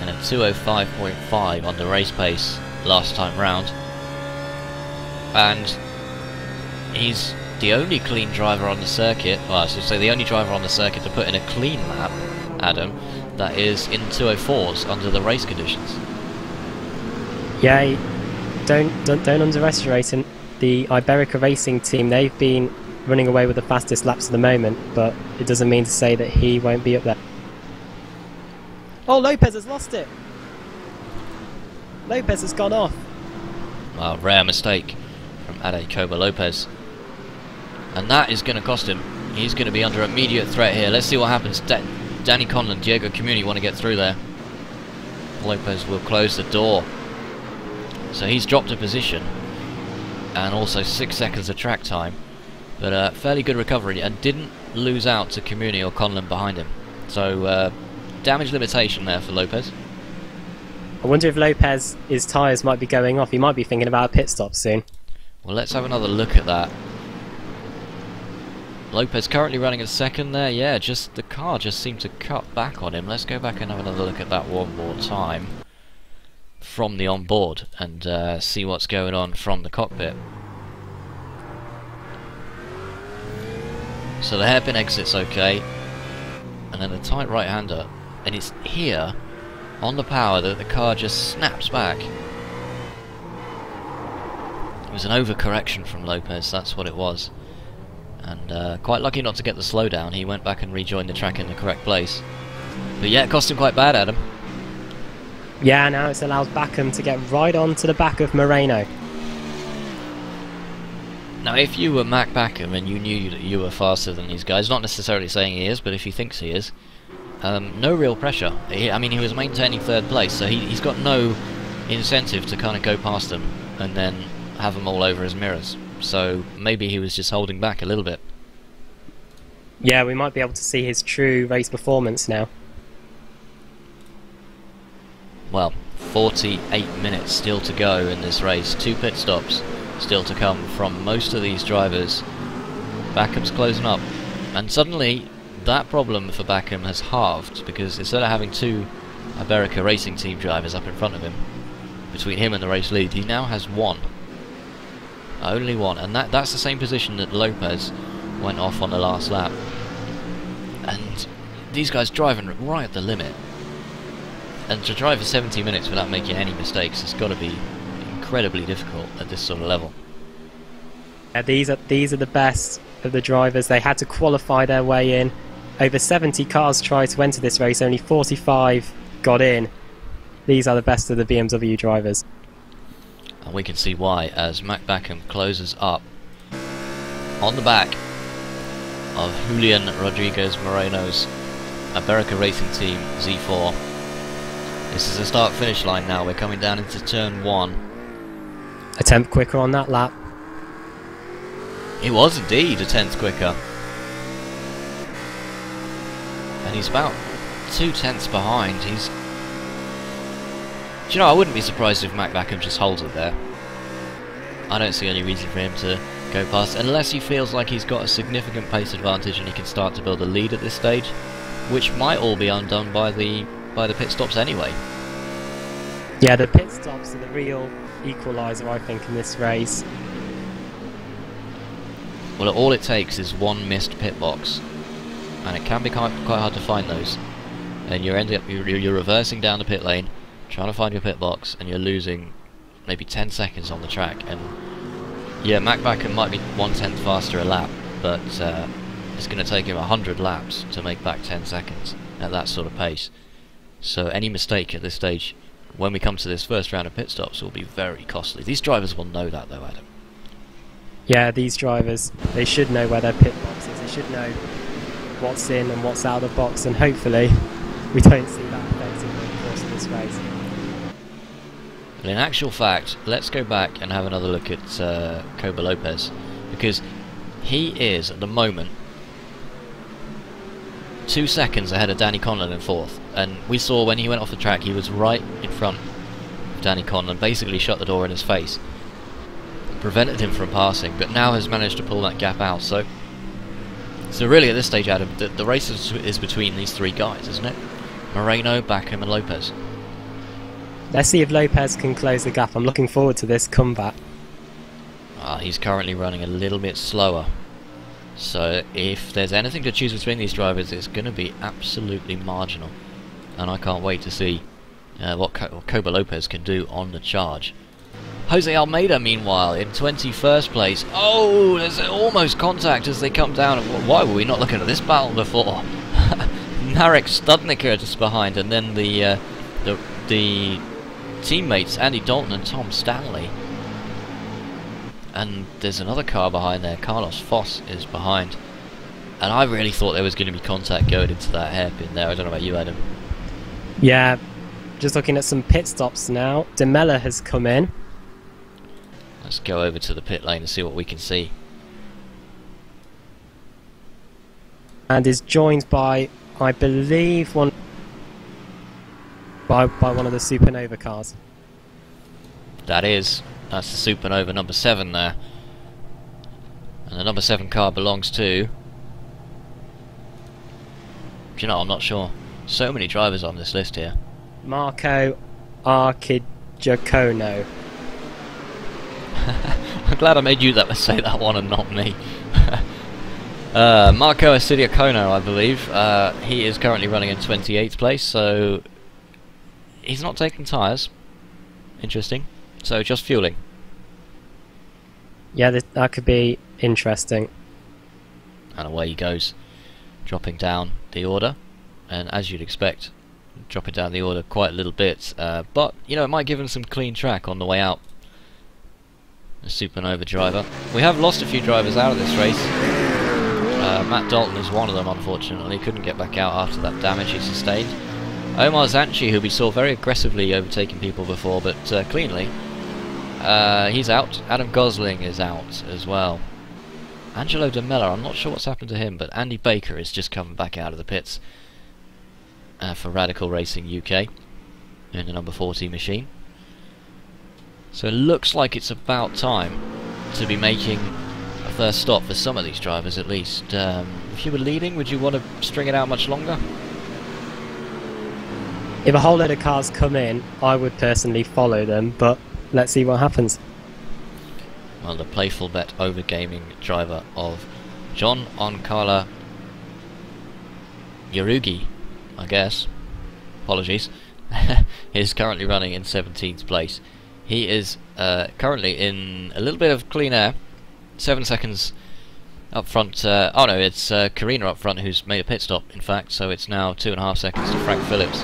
and a 2:05.5 on the race pace last time round, and he's the only clean driver on the circuit, well I should say the only driver on the circuit to put in a clean lap, Adam, that is in 2:04s under the race conditions. Yeah, don't underestimate him. The Iberica Racing team, they've been running away with the fastest laps at the moment, but it doesn't mean to say that he won't be up there. Oh, Lopez has lost it! Lopez has gone off. Well, rare mistake from Adekyoba Lopez, and that is going to cost him. He's going to be under immediate threat here. Let's see what happens. Danny Conlon, Diego Comuni want to get through there. Lopez will close the door. So he's dropped a position, and also 6 seconds of track time, but fairly good recovery, and didn't lose out to Comuni or Conlon behind him. So damage limitation there for Lopez. I wonder if his tyres might be going off. He might be thinking about a pit stop soon. Well, let's have another look at that. Lopez currently running in second there. Yeah, just the car just seemed to cut back on him. Let's go back and have another look at that one more time from the onboard and see what's going on from the cockpit. So the hairpin exit's okay, and then the tight right-hander, and it's here on the power that the car just snaps back. It was an overcorrection from Lopez, that's what it was. And quite lucky not to get the slowdown. He went back and rejoined the track in the correct place. But yeah, it cost him quite bad, Adam. Yeah, now it's allowed Bakkum to get right on to the back of Moreno. Now, if you were Mack Bakkum and you knew that you were faster than these guys, not necessarily saying he is, but if he thinks he is, no real pressure. I mean, he was maintaining third place, so he's got no incentive to kind of go past them and then have them all over his mirrors. So maybe he was just holding back a little bit. Yeah, we might be able to see his true race performance now. Well, 48 minutes still to go in this race. 2 pit stops still to come from most of these drivers. Bakkum's closing up, and suddenly that problem for Bakkum has halved, because instead of having 2 Iberica Racing Team drivers up in front of him, between him and the race lead, he now has 1. Only 1, and that's the same position that Lopez went off on the last lap. And these guys driving right at the limit, and to drive for 70 minutes without making any mistakes has got to be incredibly difficult at this sort of level. Yeah, these are the best of the drivers. They had to qualify their way in. Over 70 cars tried to enter this race, only 45 got in. These are the best of the BMW drivers. And we can see why, as Mack Bakkum closes up on the back of Julian Rodriguez Moreno's Iberica Racing Team Z4. This is a start-finish line now. We're coming down into turn 1. A tenth quicker on that lap. It was indeed a tenth quicker. And he's about 2 tenths behind. Do you know, I wouldn't be surprised if Mack Bakkum just holds it there. I don't see any reason for him to go past, unless he feels like he's got a significant pace advantage and he can start to build a lead at this stage, which might all be undone by the pit stops anyway. Yeah, the pit stops are the real equaliser, I think, in this race. Well, all it takes is 1 missed pit box, and it can be quite hard to find those. And you're reversing down the pit lane, trying to find your pit box, and you're losing maybe 10 seconds on the track. And yeah, Mack Bakkum might be 1/10 faster a lap, but it's going to take him 100 laps to make back 10 seconds at that sort of pace. So any mistake at this stage, when we come to this first round of pit stops, will be very costly. These drivers will know that though, Adam. Yeah, these drivers, they should know where their pit box is. They should know what's in and what's out of the box, and hopefully we don't see that affecting the course of this race. In actual fact, let's go back and have another look at Coba Lopez, because he is at the moment 2 seconds ahead of Danny Conlon in 4th, and we saw when he went off the track he was right in front of Danny Conlon, basically shut the door in his face, prevented him from passing, but now has managed to pull that gap out. So really at this stage, Adam, the race is between these 3 guys, isn't it? Moreno, Bakkum and Lopez. Let's see if Lopez can close the gap. I'm looking forward to this comeback. He's currently running a little bit slower. So if there's anything to choose between these drivers, it's going to be absolutely marginal. And I can't wait to see what Coba Lopez can do on the charge. Jose Almeida, meanwhile, in 21st place. Oh, there's almost contact as they come down. Why were we not looking at this battle before? Marek Studnicka just behind, and then the teammates Andy Dalton and Tom Stanley. And there's another car behind there. Carlos Foss is behind. And I really thought there was going to be contact going into that hairpin there. I don't know about you, Adam. Yeah, just looking at some pit stops now. De Mella has come in. Let's go over to the pit lane and see what we can see. And is joined by, I believe, by one of the Supernova cars. That's the Supernova number 7 there. And the number 7 car belongs to... Do you know, I'm not sure. So many drivers on this list here. Marco Archigiacono. I'm glad I made you say that one and not me. Marco Archigiacono, I believe. He is currently running in 28th place, so he's not taking tyres. Interesting. So just fueling. Yeah, that could be interesting. And away he goes, dropping down the order, and as you'd expect, dropping down the order quite a little bit, but you know, it might give him some clean track on the way out. A Supernova driver. We have lost a few drivers out of this race. Matt Dalton is one of them, unfortunately. Couldn't get back out after that damage he sustained. Omar Zanchi, who we saw very aggressively overtaking people before, but cleanly, he's out. Adam Gosling is out as well. Angelo De Mella, I'm not sure what's happened to him, but Andy Baker is just coming back out of the pits for Radical Racing UK in the number 40 machine. So it looks like it's about time to be making a first stop for some of these drivers at least. If you were leading, would you want to string it out much longer? If a whole load of cars come in, I would personally follow them, but let's see what happens. Well, the Playful Bet Overgaming driver of John Onkala Yarugi, I guess, apologies, is currently running in 17th place. He is currently in a little bit of clean air, 7 seconds up front. Oh no, it's Curina up front who's made a pit stop, in fact, so it's now 2.5 seconds to Frank Phillips.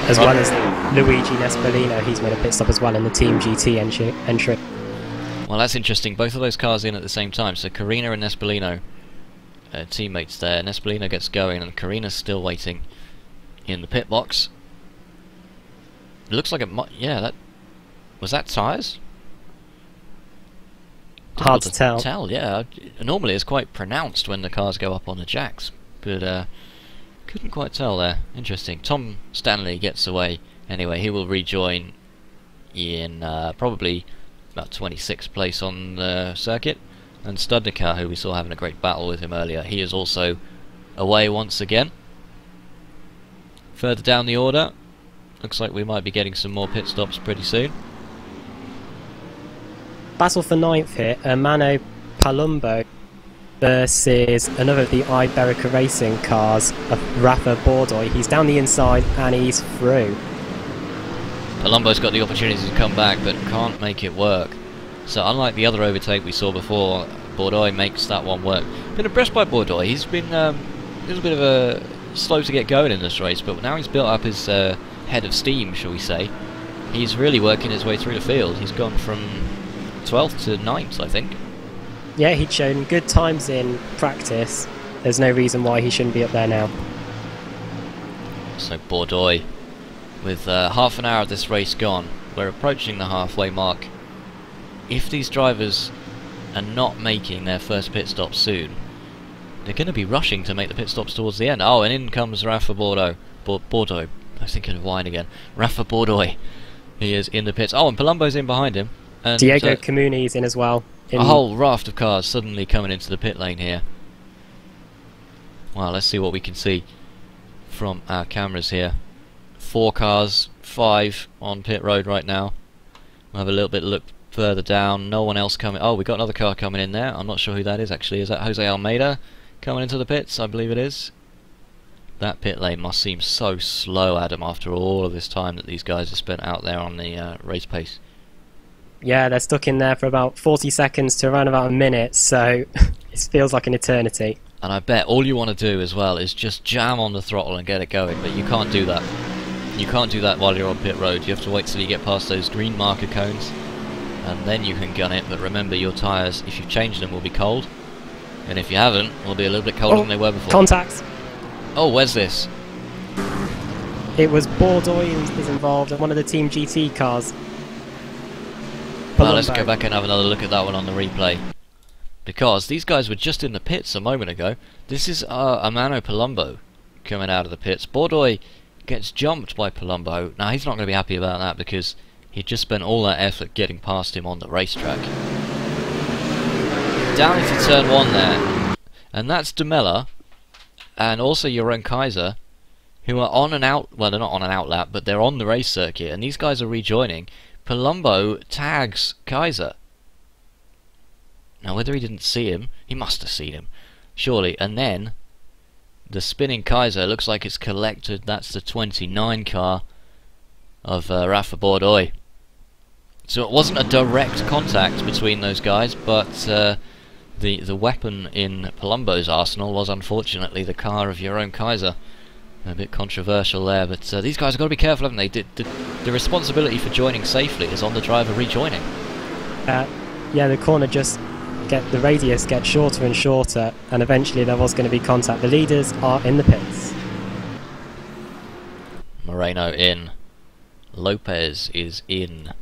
As well as Luigi Nespolino, he's made a pit stop as well in the Team GT entry. Well, that's interesting. Both of those cars in at the same time. So Curina and Nespolino, teammates there. Nespolino gets going, and Curina's still waiting in the pit box. It looks like it might. Yeah, was that tyres? Hard to tell. Yeah. Normally, it's quite pronounced when the cars go up on the jacks, but couldn't quite tell there. Interesting. Tom Stanley gets away. Anyway, he will rejoin in probably about 26th place on the circuit. And Studnicka, who we saw having a great battle with him earlier, he is also away once again. Further down the order, looks like we might be getting some more pit stops pretty soon. Battle for 9th here, Ermanno Palumbe versus another of the iRacing Racing cars, Rafa Bordoy. He's down the inside and he's through. Palumbo's got the opportunity to come back but can't make it work. So unlike the other overtake we saw before, Bordoy makes that one work. Been impressed by Bordoy. He's been a little bit of a slow to get going in this race, but now he's built up his head of steam, shall we say. He's really working his way through the field. He's gone from 12th to 9th, I think. Yeah, he'd shown good times in practice, there's no reason why he shouldn't be up there now. So Bordeaux, with half an hour of this race gone, we're approaching the halfway mark. If these drivers are not making their first pit stop soon, they're going to be rushing to make the pit stops towards the end. Oh, and in comes Rafa Bordeaux. Bordeaux. I was thinking of wine again. Rafa Bordeaux. He is in the pits. Oh, and Palumbo's in behind him. And Diego Comuni's in as well. A whole raft of cars suddenly coming into the pit lane here. Well, let's see what we can see from our cameras here. 4 cars, 5 on pit road right now. We'll have a little bit of look further down. No one else coming. Oh, we got another car coming in there. I'm not sure who that is actually. Is that Jose Almeida coming into the pits? I believe it is. That pit lane must seem so slow, Adam, after all of this time that these guys have spent out there on the race pace. Yeah, they're stuck in there for about 40 seconds to around about a minute, so it feels like an eternity. And I bet all you want to do as well is just jam on the throttle and get it going, but you can't do that. You can't do that while you're on pit road. You have to wait till you get past those green marker cones, and then you can gun it. But remember, your tyres, if you've changed them, will be cold, and if you haven't, will be a little bit colder than they were before. Contacts! Oh, where's this? It was Bordeaux who is involved in one of the Team GT cars. Well, let's go back and have another look at that one on the replay. Because these guys were just in the pits a moment ago. This is Ermanno I Palumbe coming out of the pits. Bordeaux gets jumped by Palumbo. Now, he's not going to be happy about that because he just spent all that effort getting past him on the racetrack. Down into turn 1 there. And that's De Mella and also Joren Kaiser, who are on an out... Well, they're not on an outlap, but they're on the race circuit. And these guys are rejoining. Palumbo tags Kaiser. Now, whether he didn't see him, he must have seen him, surely. And then, the spinning Kaiser looks like it's collected. That's the 29 car of Rafa Bordeaux. So it wasn't a direct contact between those guys, but the weapon in Palumbo's arsenal was unfortunately the car of Joren Kaiser. A bit controversial there, but these guys have got to be careful, haven't they? The responsibility for joining safely is on the driver rejoining. Yeah, the corner just the radius gets shorter and shorter, and eventually there was going to be contact. The leaders are in the pits. Moreno in, Lopez is in,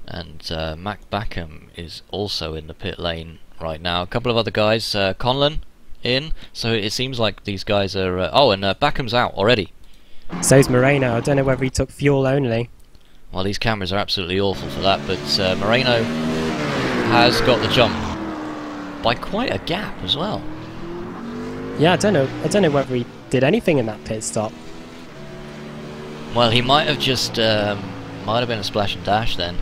and Mack Bakkum is also in the pit lane right now. A couple of other guys, Conlon in, so it seems like these guys are... oh, and Bakkum's out already. So's Moreno. I don't know whether he took fuel only. Well, these cameras are absolutely awful for that, but Moreno has got the jump by quite a gap as well. Yeah, I don't know whether he did anything in that pit stop. Well, he might have just might have been a splash and dash then,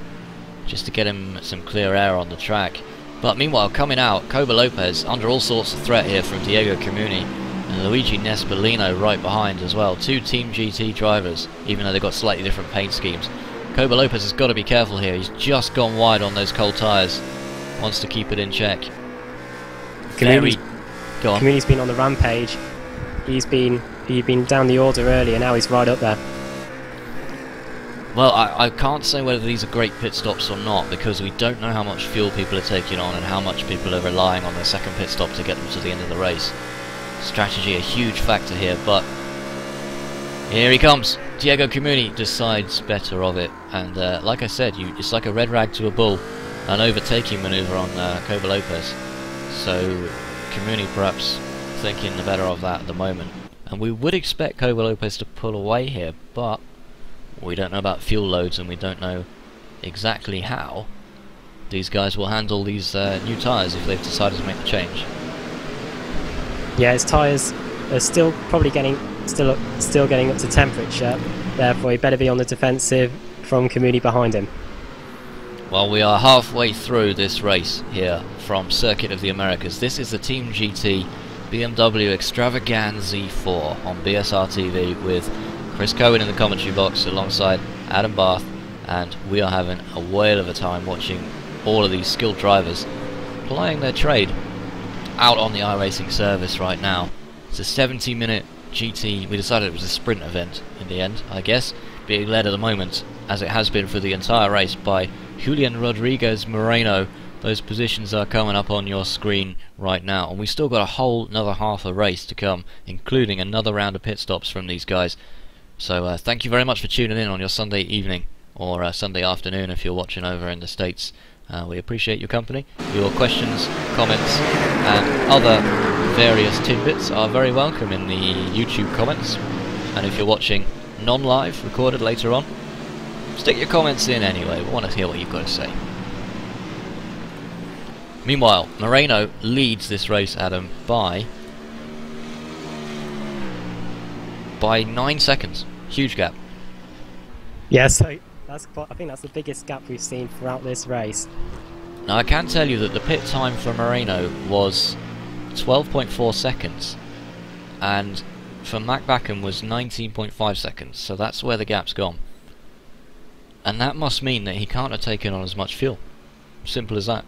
just to get him some clear air on the track. But meanwhile, coming out, Koba Lopez under all sorts of threat here from Diego Comuni and Luigi Nespolino right behind as well. 2 Team GT drivers, even though they've got slightly different paint schemes. Koba Lopez has got to be careful here. He's just gone wide on those cold tyres. Wants to keep it in check. Comuni's been on the rampage. He'd been down the order earlier, now he's right up there. Well, I can't say whether these are great pit stops or not, because we don't know how much fuel people are taking on and how much people are relying on their second pit stop to get them to the end of the race. Strategy a huge factor here, but here he comes. Diego Comuni decides better of it, and like I said, it's like a red rag to a bull, an overtaking manoeuvre on Koba Lopez. So Comuni perhaps thinking the better of that at the moment, and we would expect Koba Lopez to pull away here, but we don't know about fuel loads, and we don't know exactly how these guys will handle these new tyres if they've decided to make the change. Yeah, his tyres are still probably still getting up to temperature, therefore he better be on the defensive from Comuni behind him. Well, we are halfway through this race here from Circuit of the Americas. This is the Team GT BMW ExtravaganZ4 on BSR TV with Chris Cohen in the commentary box alongside Adam Barth, and we are having a whale of a time watching all of these skilled drivers plying their trade out on the iRacing service right now. It's a 70-minute GT. We decided it was a sprint event in the end, I guess, being led at the moment, as it has been for the entire race, by Julian Rodriguez Moreno Those positions are coming up on your screen right now, and we've still got a whole another half a race to come, including another round of pit stops from these guys. So thank you very much for tuning in on your Sunday evening, or Sunday afternoon if you're watching over in the States. We appreciate your company. Your questions, comments and other various tidbits are very welcome in the YouTube comments, and if you're watching non-live, recorded later on, stick your comments in anyway. We want to hear what you've got to say. Meanwhile, Moreno leads this race, Adam, by 9 seconds. Huge gap. Yeah, so I think that's the biggest gap we've seen throughout this race. Now I can tell you that the pit time for Moreno was 12.4 seconds, and for Mack Bakkum was 19.5 seconds, so that's where the gap's gone. And that must mean that he can't have taken on as much fuel. Simple as that.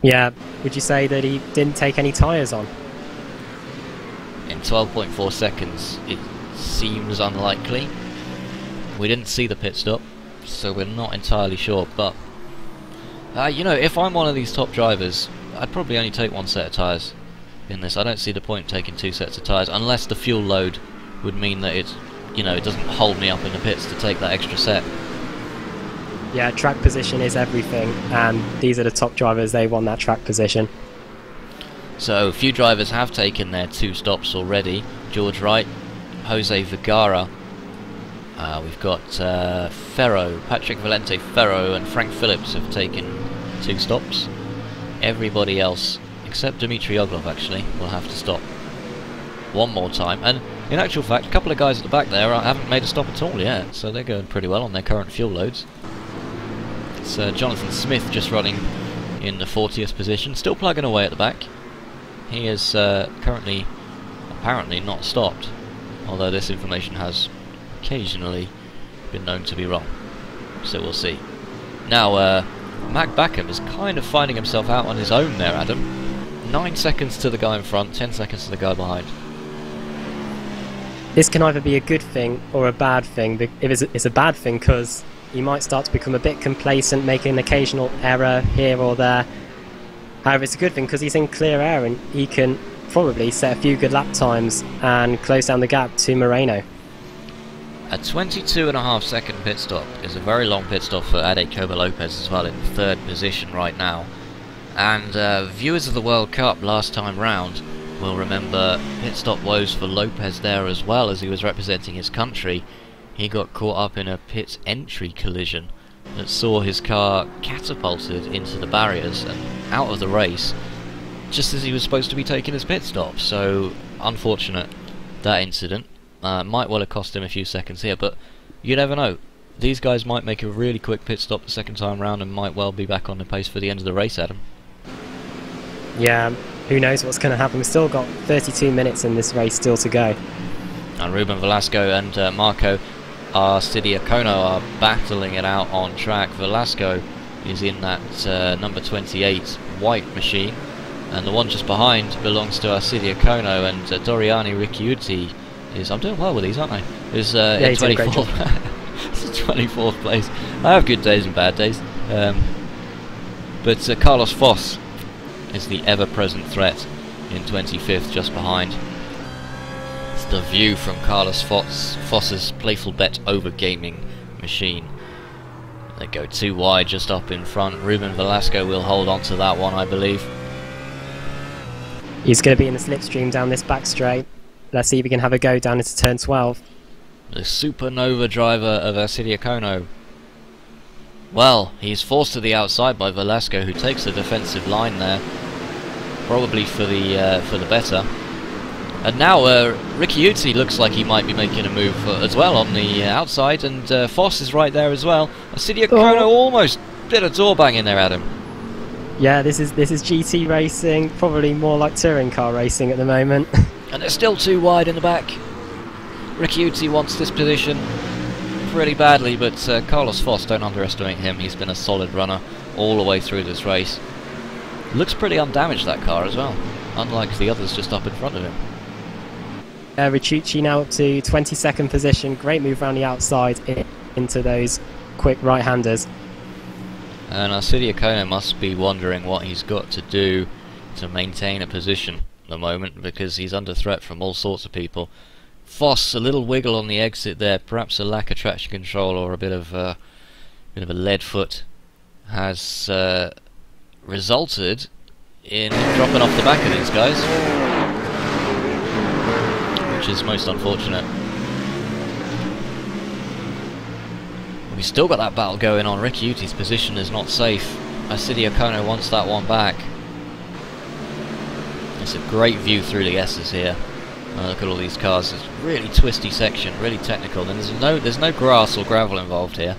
Yeah, would you say that he didn't take any tyres on? In 12.4 seconds, it seems unlikely. We didn't see the pit stop, so we're not entirely sure, but you know, if I'm one of these top drivers, I'd probably only take one set of tyres in this. I don't see the point taking two sets of tyres, unless the fuel load would mean that it doesn't hold me up in the pits to take that extra set. Yeah, track position is everything, and these are the top drivers, they want that track position. So a few drivers have taken their 2 stops already. George Wright, Jose Vergara, we've got Ferro, Patrick Valente, Ferro and Frank Phillips have taken 2 stops. Everybody else, except Dmitry Oglov actually, will have to stop one more time. And in actual fact, a couple of guys at the back there haven't made a stop at all yet, so they're going pretty well on their current fuel loads. It's Jonathan Smith just running in the 40th position, still plugging away at the back. He is currently apparently not stopped, although this information has occasionally been known to be wrong, so we'll see. Now Mack Bakkum is kind of finding himself out on his own there, Adam. 9 seconds to the guy in front, 10 seconds to the guy behind. This can either be a good thing or a bad thing. If it's a bad thing, because he might start to become a bit complacent, making an occasional error here or there. However, it's a good thing because he's in clear air and he can probably set a few good lap times and close down the gap to Moreno. A 22.5 second pit stop is a very long pit stop for Ade Coba-Lopez as well, in 3rd position right now. And viewers of the World Cup last time round will remember pit stop woes for Lopez there as well, as he was representing his country. He got caught up in a pit entry collision that saw his car catapulted into the barriers and out of the race just as he was supposed to be taking his pit stop. So unfortunate, that incident. Might well have cost him a few seconds here, but you never know. These guys might make a really quick pit stop the second time round and might well be back on the pace for the end of the race, Adam. Yeah, who knows what's going to happen. We've still got 32 minutes in this race still to go. And Ruben Velasco and Marco Arcidiacono are battling it out on track. Velasco is in that number 28 white machine, and the one just behind belongs to Arcidiacono, and Doriani Ricciuti is, I'm doing well with these, aren't I? Is in 24th. It's a 24th place. I have good days and bad days. But Carlos Foss is the ever-present threat in 25th, just behind. It's the view from Carlos Foss's Playful Bet over gaming machine. They go too wide just up in front. Ruben Velasco will hold on to that one, I believe. He's going to be in the slipstream down this back straight. Let's see if we can have a go down into turn 12. The supernova driver of Arcidiacono. Well, he's forced to the outside by Velasco, who takes the defensive line there, probably for the better. And now Ricciuti looks like he might be making a move as well on the outside, and Foss is right there as well. Arcidiacono almost did a door bang in there, Adam. Yeah, this is GT racing, probably more like touring car racing at the moment. And they're still too wide in the back. Ricciuti wants this position pretty badly, but Carlos Foss, don't underestimate him. He's been a solid runner all the way through this race. Looks pretty undamaged, that car as well, unlike the others just up in front of him. Ricciuti now up to 22nd position. Great move around the outside into those quick right-handers. And Arcidiacono must be wondering what he's got to do to maintain a position at the moment, because he's under threat from all sorts of people. Foss, a little wiggle on the exit there, perhaps a lack of traction control or a bit of a lead foot, has resulted in dropping off the back of these guys, which is most unfortunate. We've still got that battle going on. Rick Uti's position is not safe. Arcidiacono wants that one back. It's a great view through the S's here. Look at all these cars. It's a really twisty section, really technical, and there's no grass or gravel involved here.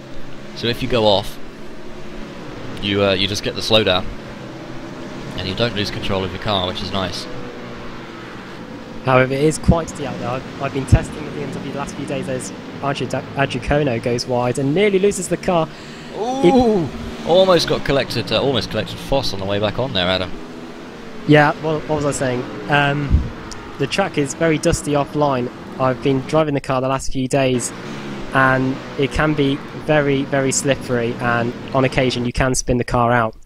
So if you go off, you just get the slowdown, and you don't lose control of your car, which is nice. However, it is quite steep out there. I've been testing the BMW the last few days as Arcidiacono goes wide and nearly loses the car. Ooh! Almost collected Foss on the way back on there, Adam. Yeah, what was I saying? The track is very dusty offline. I've been driving the car the last few days, and it can be very, very slippery, and on occasion you can spin the car out.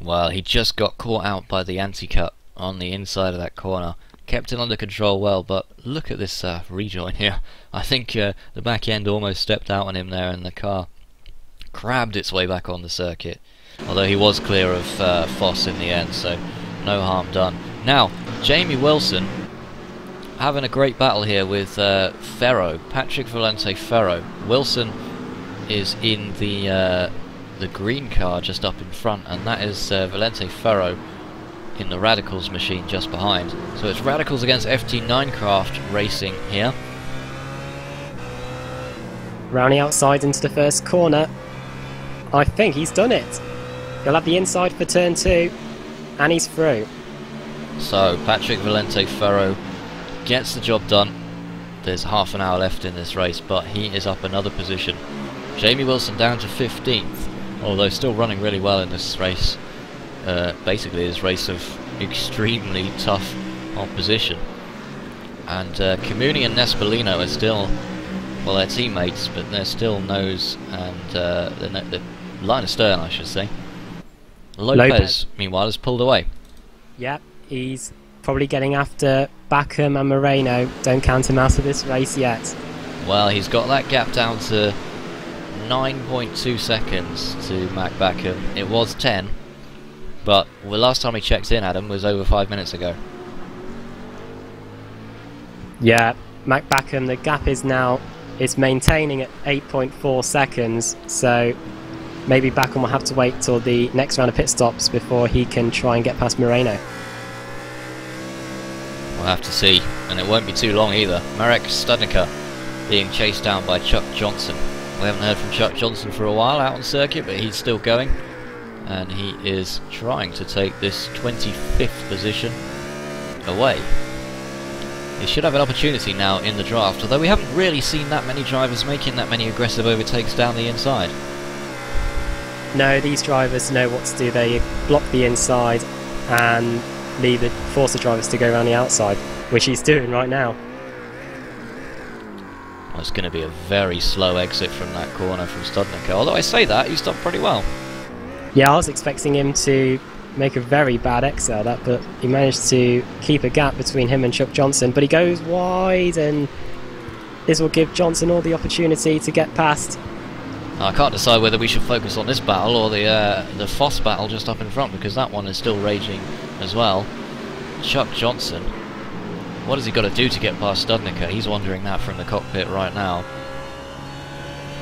Well, he just got caught out by the anti-cut on the inside of that corner. Kept it under control well, but look at this rejoin here. I think the back end almost stepped out on him there, and the car crabbed its way back on the circuit. Although he was clear of Foss in the end, so no harm done. Now, Jamie Wilson having a great battle here with Ferro, Patrick Valente Ferro. Wilson is in the green car just up in front, and that is Valente Ferro in the Radicals machine just behind. So it's Radicals against FT9 Craft racing here. Round the outside into the first corner. I think he's done it. He'll have the inside for turn 2, and he's through. So Patrick Valente Ferro gets the job done. There's half an hour left in this race, but he is up another position. Jamie Wilson down to 15th, although still running really well in this race. Basically this race of extremely tough opposition. And Comuni and Nespolino are still, well, they're teammates, but they're still nose and the line astern, I should say. Lopez, meanwhile, has pulled away. Yep, he's probably getting after Bakkum and Moreno. Don't count him out of this race yet. Well, he's got that gap down to 9.2 seconds to Mack Bakkum. It was 10, but the last time he checked in, Adam, was over 5 minutes ago. Yeah, Mack Bakkum, the gap is now, it's maintaining at 8.4 seconds, so maybe Bakkum will have to wait till the next round of pit stops before he can try and get past Moreno. We'll have to see, and it won't be too long either. Marek Studnicka being chased down by Chuck Johnson. We haven't heard from Chuck Johnson for a while out on circuit, but he's still going, and he is trying to take this 25th position away. He should have an opportunity now in the draft, although we haven't really seen that many drivers making that many aggressive overtakes down the inside. No, these drivers know what to do. They block the inside and force the drivers to go around the outside, which he's doing right now. Well, it's going to be a very slow exit from that corner from Studnicka, although I say that, he stopped pretty well. Yeah, I was expecting him to make a very bad exit out of that, but he managed to keep a gap between him and Chuck Johnson, but he goes wide, and this will give Johnson all the opportunity to get past. I can't decide whether we should focus on this battle or the Foss battle just up in front, because that one is still raging as well. Chuck Johnson, what has he got to do to get past Studnicka? He's wondering that from the cockpit right now.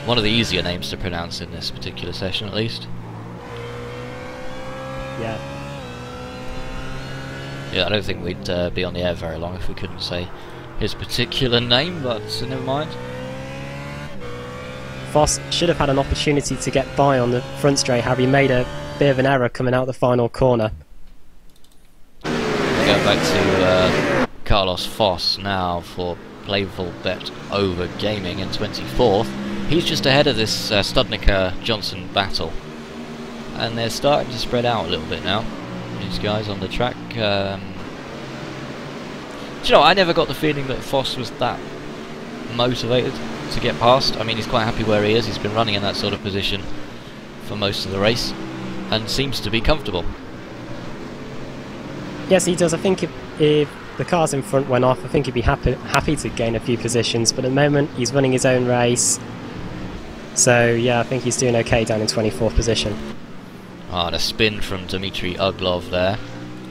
One of the easier names to pronounce in this particular session, at least. Yeah. Yeah, I don't think we'd be on the air very long if we couldn't say his particular name, but never mind. Foss should have had an opportunity to get by on the front straight, however he made a bit of an error coming out the final corner. We go back to Carlos Foss now for Playful Bet over Gaming in 24th. He's just ahead of this Studnicka-Johnson battle, and they're starting to spread out a little bit now, these guys on the track. Do you know, I never got the feeling that Foss was that motivated to get past. I mean, he's quite happy where he is. He's been running in that sort of position for most of the race and seems to be comfortable. Yes, he does. I think if the cars in front went off, I think he'd be happy to gain a few positions, but at the moment he's running his own race. So yeah, I think he's doing okay down in 24th position. Ah, and a spin from Dmitry Uglov there.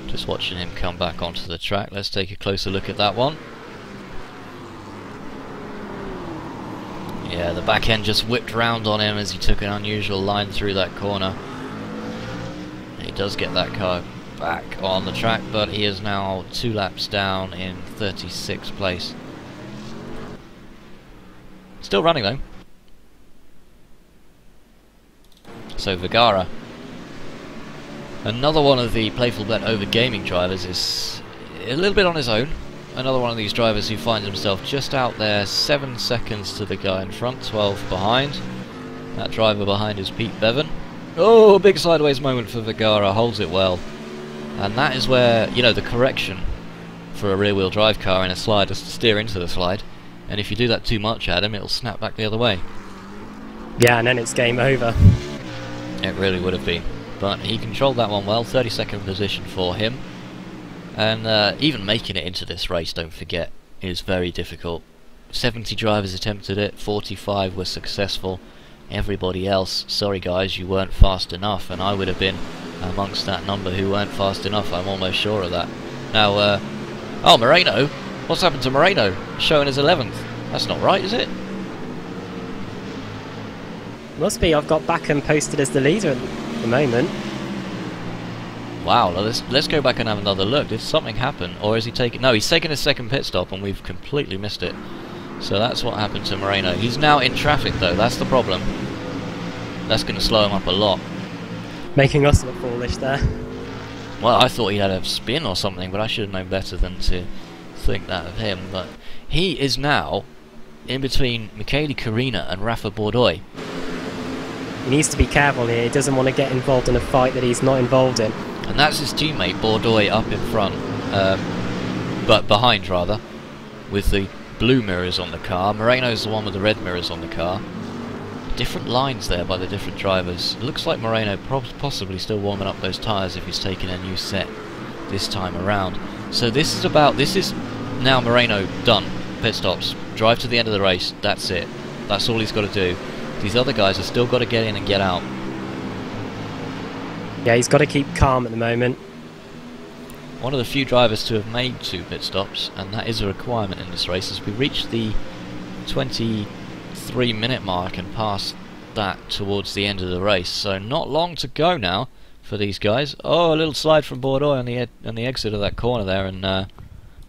Just watching him come back onto the track. Let's take a closer look at that one. Yeah, the back end just whipped round on him as he took an unusual line through that corner. He does get that car back on the track, but he is now 2 laps down in 36th place. Still running though. So Vergara, another one of the Playful Bet Over Gaming drivers, is a little bit on his own. Another one of these drivers who finds himself just out there, 7 seconds to the guy in front, 12 behind. That driver behind is Pete Bevan. Oh, big sideways moment for Vergara, holds it well. And that is where, you know, the correction for a rear-wheel drive car in a slide is to steer into the slide. And if you do that too much, Adam, it'll snap back the other way. Yeah, and then it's game over. It really would have been. But he controlled that one well, 32nd position for him. And even making it into this race, don't forget, is very difficult. 70 drivers attempted it, 45 were successful. Everybody else, sorry guys, you weren't fast enough, and I would have been amongst that number who weren't fast enough, I'm almost sure of that. Now, oh, Moreno? What's happened to Moreno? Showing as 11th. That's not right, is it? Must be. I've got Bakkum posted as the leader at the moment. Wow, let's go back and have another look. Did something happen, or is he taking... No, he's taking his second pit stop and we've completely missed it. So that's what happened to Moreno. He's now in traffic though, that's the problem. That's going to slow him up a lot. Making us look foolish there. Well, I thought he had a spin or something, but I should have known better than to think that of him. But he is now in between Michele Curina and Rafa Bordoy. He needs to be careful here. He doesn't want to get involved in a fight that he's not involved in. And that's his teammate Bordoy up in front, but behind rather, with the blue mirrors on the car. Moreno's the one with the red mirrors on the car. Different lines there by the different drivers. It looks like Moreno possibly still warming up those tyres if he's taking a new set this time around. So this is now Moreno done. Pit stops, drive to the end of the race, that's it. That's all he's got to do. These other guys have still got to get in and get out. Yeah, he's got to keep calm at the moment. One of the few drivers to have made 2 pit stops, and that is a requirement in this race, as we reach the 23-minute mark and past that towards the end of the race. So not long to go now for these guys. Oh, a little slide from Bordeaux on the exit of that corner there, and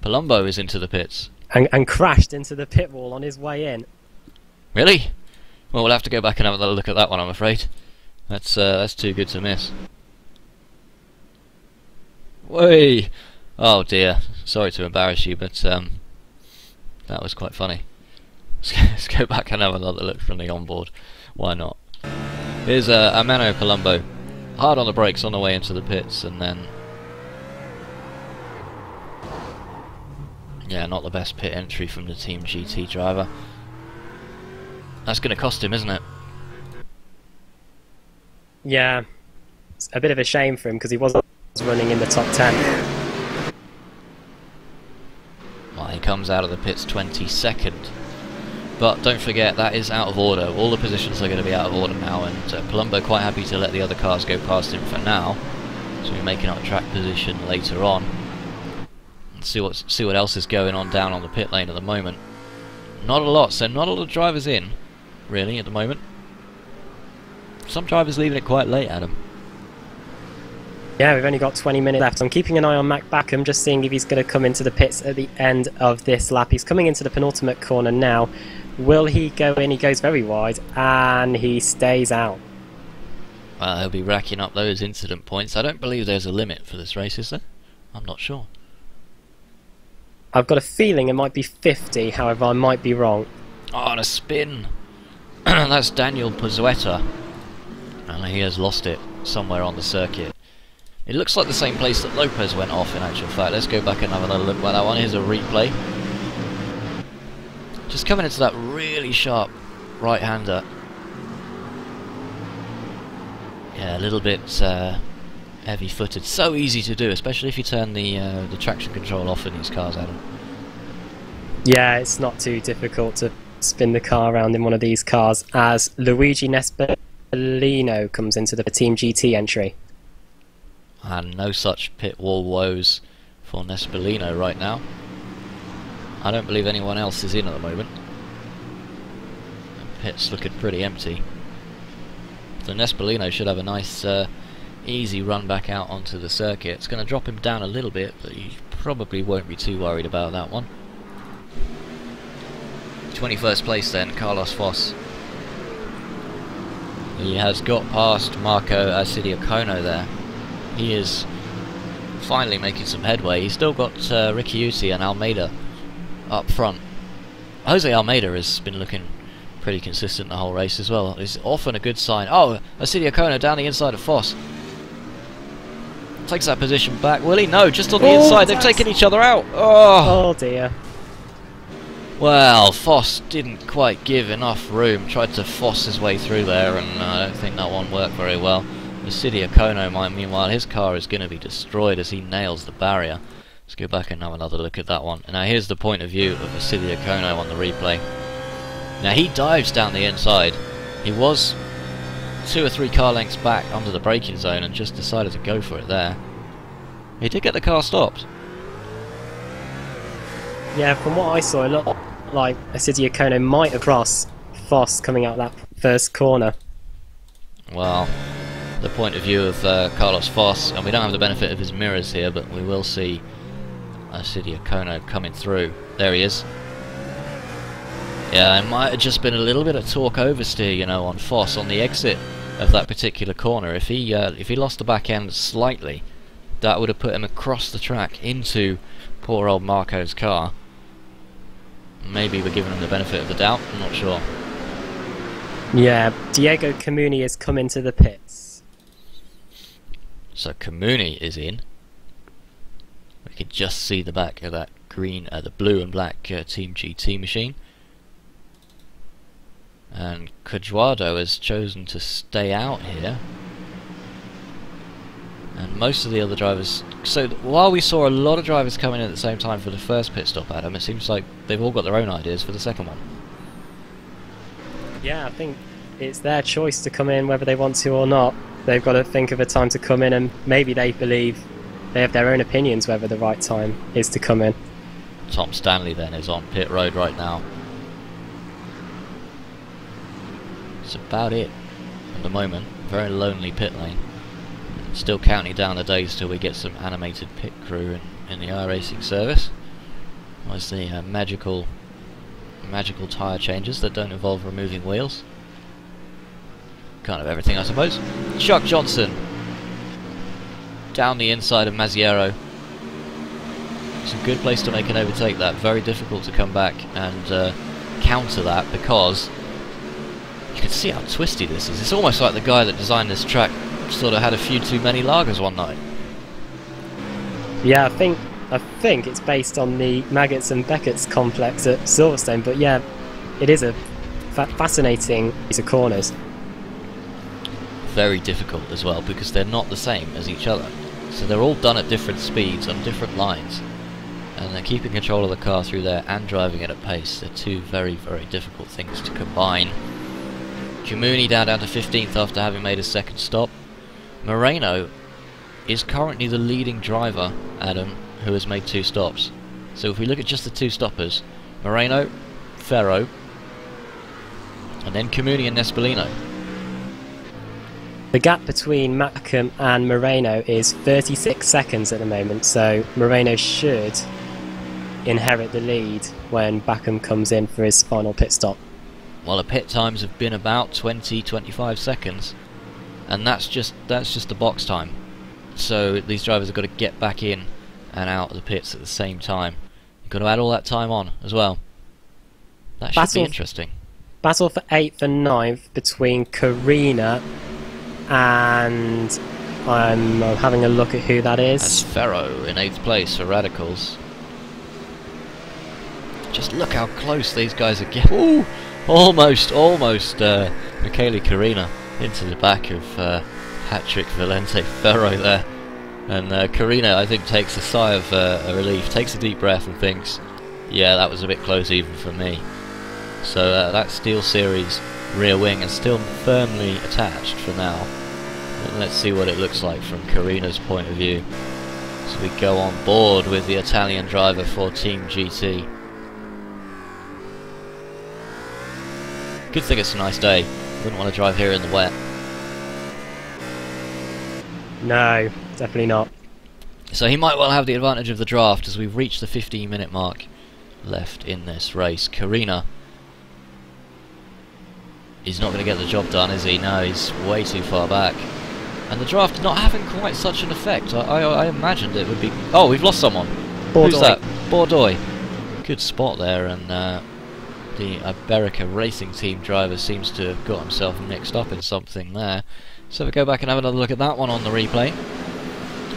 Palumbe is into the pits. And crashed into the pit wall on his way in. Really? Well, we'll have to go back and have another look at that one, I'm afraid. That's too good to miss. Whey! Oh dear, sorry to embarrass you, but that was quite funny. Let's go back and have another look from the onboard. Why not? Here's Ermanno I Palumbe, hard on the brakes on the way into the pits, and then... yeah, not the best pit entry from the Team GT driver. That's going to cost him, isn't it? Yeah, it's a bit of a shame for him because he was running in the top 10. Well, he comes out of the pits 22nd. But don't forget, that is out of order. All the positions are going to be out of order now, and Palumbe quite happy to let the other cars go past him for now. So we're making up track position later on. And see what else is going on down on the pit lane at the moment. Not a lot, so not a lot of drivers in, really, at the moment. Some drivers leaving it quite late, Adam. Yeah, we've only got 20 minutes left. I'm keeping an eye on Mack Bakkum, just seeing if he's going to come into the pits at the end of this lap. He's coming into the penultimate corner now. Will he go in? He goes very wide, and he stays out. Well, he'll be racking up those incident points. I don't believe there's a limit for this race, is there? I'm not sure. I've got a feeling it might be 50, however I might be wrong. Oh, and a spin! That's Daniel Pozzueta. And he has lost it somewhere on the circuit. It looks like the same place that Lopez went off, in actual fact. Let's go back and have another look at that one. Here's a replay. Just coming into that really sharp right-hander. Yeah, a little bit heavy-footed. So easy to do, especially if you turn the traction control off in these cars, Adam. Yeah, it's not too difficult to spin the car around in one of these cars, as Luigi Nespolino comes into the Team GT entry. And no such pit wall woes for Nespolino right now. I don't believe anyone else is in at the moment. The pit's looking pretty empty. So Nespolino should have a nice easy run back out onto the circuit. It's going to drop him down a little bit, but you probably won't be too worried about that one. 21st place then, Carlos Foss. He has got past Marco Sidiacono there. He is finally making some headway. He's still got Ricciuti and Almeida up front. Jose Almeida has been looking pretty consistent the whole race as well. It's often a good sign. Oh, Sidiacono down the inside of Foss. Takes that position back. Will he? No, just on the inside. They've taken each other out. Oh dear. Well, Foss didn't quite give enough room. Tried to Foss his way through there, and I don't think that one worked very well. Sidiacono, meanwhile, his car is going to be destroyed as he nails the barrier. Let's go back and have another look at that one. And now here's the point of view of Sidiacono on the replay. Now he dives down the inside. He was 2 or 3 car lengths back under the braking zone and just decided to go for it there. He did get the car stopped. Yeah, from what I saw, it looked like Sidiacono might have crossed Foss coming out that first corner. Well, the point of view of Carlos Foss, and we don't have the benefit of his mirrors here, but we will see Sidiacono coming through. There he is. Yeah, it might have just been a little bit of torque oversteer, you know, on Foss on the exit of that particular corner. If he lost the back end slightly, that would have put him across the track into poor old Marco's car. Maybe we're giving him the benefit of the doubt, I'm not sure. Yeah, Diego Camuni has come into the pits. So Camuni is in. We can just see the back of that green, the blue and black Team GT machine. And Cuadrado has chosen to stay out here. And most of the other drivers... So while we saw a lot of drivers come in at the same time for the first pit stop, Adam, it seems like they've all got their own ideas for the second one. Yeah, I think it's their choice to come in whether they want to or not. They've got to think of a time to come in, and maybe they believe they have their own opinions whether the right time is to come in. Tom Stanley then is on pit road right now. That's about it at the moment. Very lonely pit lane. Still counting down the days till we get some animated pit crew in the iRacing service. There's the magical tyre changes that don't involve removing wheels. Kind of everything, I suppose. Chuck Johnson down the inside of Mazziero. It's a good place to make an overtake. That very difficult to come back and counter that, because you can see how twisty this is. It's almost like the guy that designed this track sort of had a few too many lagers one night. Yeah, I think it's based on the Maggots and Beckett's complex at Silverstone, but yeah, it is a fascinating piece of corners. Very difficult as well, because they're not the same as each other. So they're all done at different speeds on different lines, and they're keeping control of the car through there and driving it at pace. They're two very, very difficult things to combine. Camuni down to 15th after having made a second stop. Moreno is currently the leading driver, Adam, who has made 2 stops. So if we look at just the 2 stoppers, Moreno, Ferre, and then Camuni and Nespolino. The gap between Bakkum and Moreno is 36 seconds at the moment, so Moreno should inherit the lead when Bakkum comes in for his final pit stop. Well, the pit times have been about 20-25 seconds, and that's just the box time. So these drivers have got to get back in and out of the pits at the same time. You've got to add all that time on as well. That should be interesting. Battle for 8th and 9th between Curina and I'm having a look at who that is. That's Ferre in 8th place for Radicals. Just look how close these guys are getting. Ooh, almost Michele Curina into the back of Patrick Valente Ferro there. And Curina, I think, takes a sigh of relief, takes a deep breath and thinks, yeah, that was a bit close even for me. So that Steel Series rear wing is still firmly attached for now. And let's see what it looks like from Curina's point of view. So we go on board with the Italian driver for Team GT. Good thing it's a nice day. Wouldn't want to drive here in the wet. No, definitely not. So he might well have the advantage of the draft as we've reached the 15-minute mark left in this race. Curina, he's not going to get the job done, is he? No, he's way too far back. And the draft not having quite such an effect. I imagined it would be... Oh, we've lost someone. Who's that? Bordeaux. Good spot there, and the Iberica Racing Team driver seems to have got himself mixed up in something there. So we go back and have another look at that one on the replay.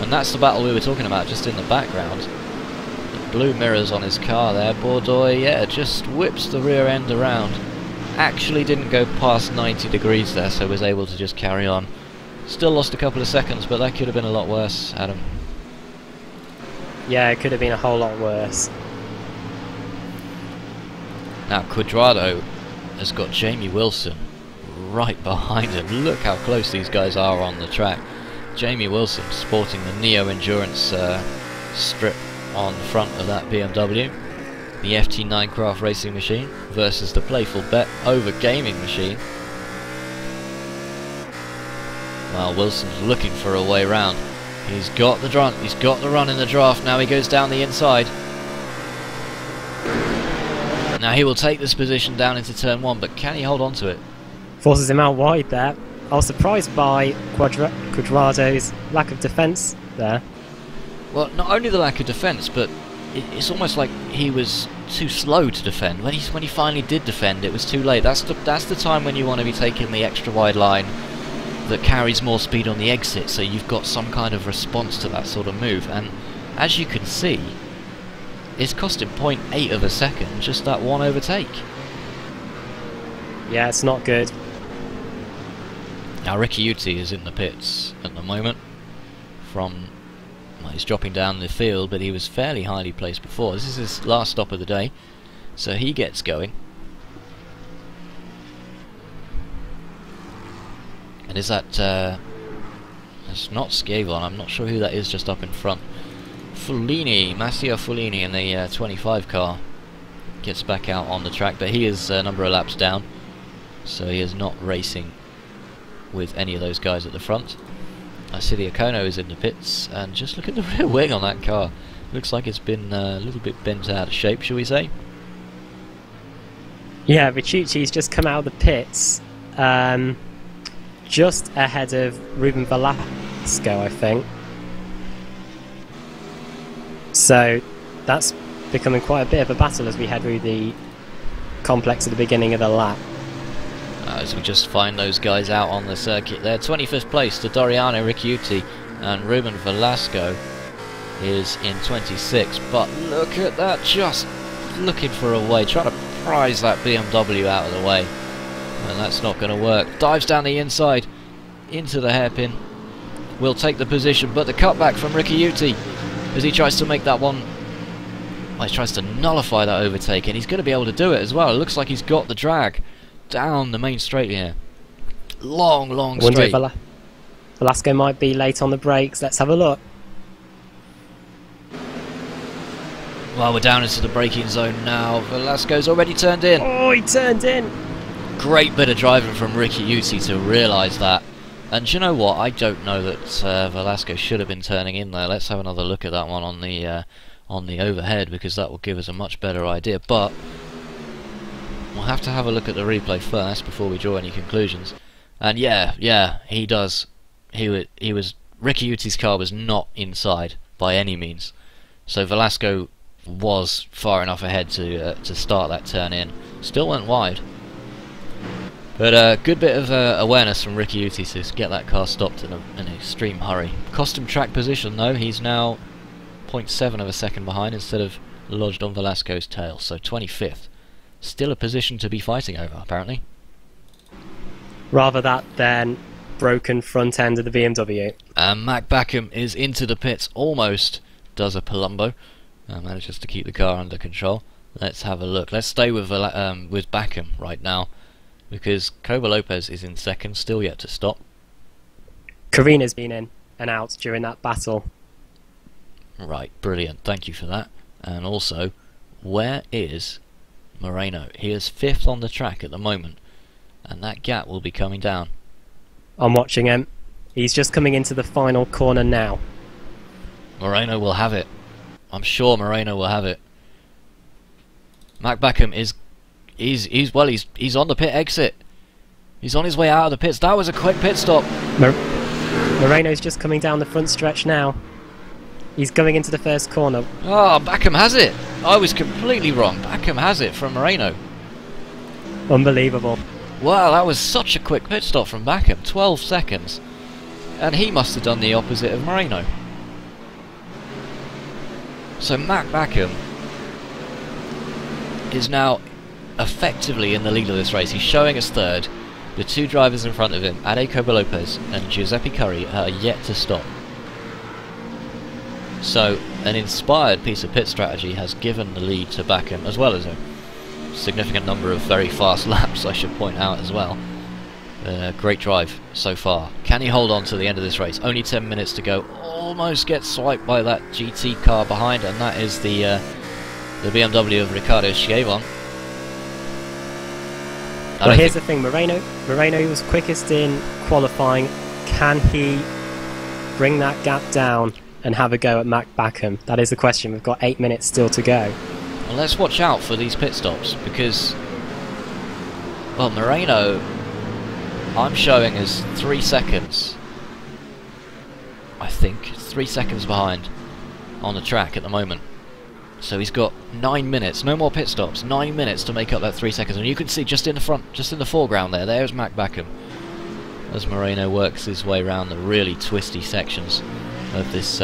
And that's the battle we were talking about just in the background. The blue mirrors on his car there. Bordeaux, yeah, just whips the rear end around. Actually didn't go past 90 degrees there, so was able to just carry on. Still lost a couple of seconds, but that could have been a lot worse, Adam. Yeah, it could have been a whole lot worse. Now Cuadrado has got Jamie Wilson right behind him. Look how close these guys are on the track. Jamie Wilson sporting the Neo Endurance strip on the front of that BMW. The FT9 Craft Racing machine versus the Playful Bet Over Gaming machine. Well, Wilson's looking for a way round. He's got the run. He's got the run in the draft. Now he goes down the inside. Now he will take this position down into turn 1, but can he hold on to it? Forces him out wide there. I was surprised by Cuadrado's lack of defence there. Well, not only the lack of defence, but it's almost like he was too slow to defend. When he finally did defend, it was too late. That's the time when you want to be taking the extra wide line that carries more speed on the exit, so you've got some kind of response to that sort of move. And as you can see, it's cost him 0.8 of a second, just that one overtake. Yeah, it's not good. Now Ricciuti is in the pits at the moment. Well, he's dropping down the field, but he was fairly highly placed before. This is his last stop of the day, so he gets going. And is that... it's not Schiavon, I'm not sure who that is just up in front. Follini, Matteo Follini in the 25 car gets back out on the track, but he is a number of laps down, so he is not racing with any of those guys at the front. I see the Okono is in the pits, and just look at the rear wing on that car. Looks like it's been a little bit bent out of shape, shall we say? Yeah, Ricciuti's just come out of the pits, just ahead of Ruben Velasco, I think. So that's becoming quite a bit of a battle as we head through the complex at the beginning of the lap. As we just find those guys out on the circuit there. 25th place to Doriano Ricciuti, and Ruben Velasco is in 26. But look at that, just looking for a way, trying to prise that BMW out of the way. And that's not going to work. Dives down the inside into the hairpin. Will take the position, but the cutback from Ricciuti as he tries to make that one. Well, he tries to nullify that overtake, and he's going to be able to do it as well. It looks like he's got the drag down the main straight here. Long straight. Velasco might be late on the brakes. Let's have a look. Well, we're down into the braking zone now. Velasco's already turned in. Oh, he turned in. Great bit of driving from Ricciuti to realise that. And do you know what? I don't know that Velasco should have been turning in there. Let's have another look at that one on the overhead, because that will give us a much better idea. But we'll have to have a look at the replay first before we draw any conclusions. And yeah, he does. He was Ricciuti's car was not inside by any means, so Velasco was far enough ahead to start that turn in. Still went wide, but a good bit of awareness from Ricciuti to get that car stopped in an extreme hurry. Cost him track position though. He's now 0.7 of a second behind instead of lodged on Velasco's tail, so 25th. Still a position to be fighting over, apparently. Rather that than broken front end of the BMW. And Mack Bakkum is into the pits, almost does a Palumbo, manages to keep the car under control. Let's have a look. Let's stay with Bakkum right now, because Koba Lopez is in second, still yet to stop. Curina's been in and out during that battle. Right, brilliant, thank you for that. And also, where is Moreno? He is 5th on the track at the moment, and that gap will be coming down. I'm watching him. He's just coming into the final corner now. Moreno will have it. I'm sure Moreno will have it. Mack Bakkum he's on the pit exit. He's on his way out of the pits. That was a quick pit stop. Moreno's just coming down the front stretch now. He's going into the first corner. Oh, Bakkum has it. I was completely wrong. Bakkum has it from Moreno. Unbelievable. Wow, that was such a quick pit stop from Bakkum. 12 seconds. And he must have done the opposite of Moreno. So Mack Bakkum is now effectively in the lead of this race. He's showing us third. The two drivers in front of him, Koba Lopez and Giuseppe Curry, are yet to stop. So an inspired piece of pit strategy has given the lead to Bakkum, as well as a significant number of very fast laps, I should point out as well. Great drive so far. Can he hold on to the end of this race? Only 10 minutes to go. Almost gets swiped by that GT car behind, and that is the BMW of Riccardo Schiave. Well, here's the thing, Moreno was quickest in qualifying. Can he bring that gap down and have a go at Mack Bakkum? That is the question. We've got 8 minutes still to go. Well, let's watch out for these pit stops, because, well, Moreno, I'm showing as 3 seconds, I think, 3 seconds behind on the track at the moment. So he's got 9 minutes, no more pit stops, 9 minutes to make up that 3 seconds. And you can see just in the front, just in the foreground there's Mack Bakkum, as Moreno works his way around the really twisty sections of this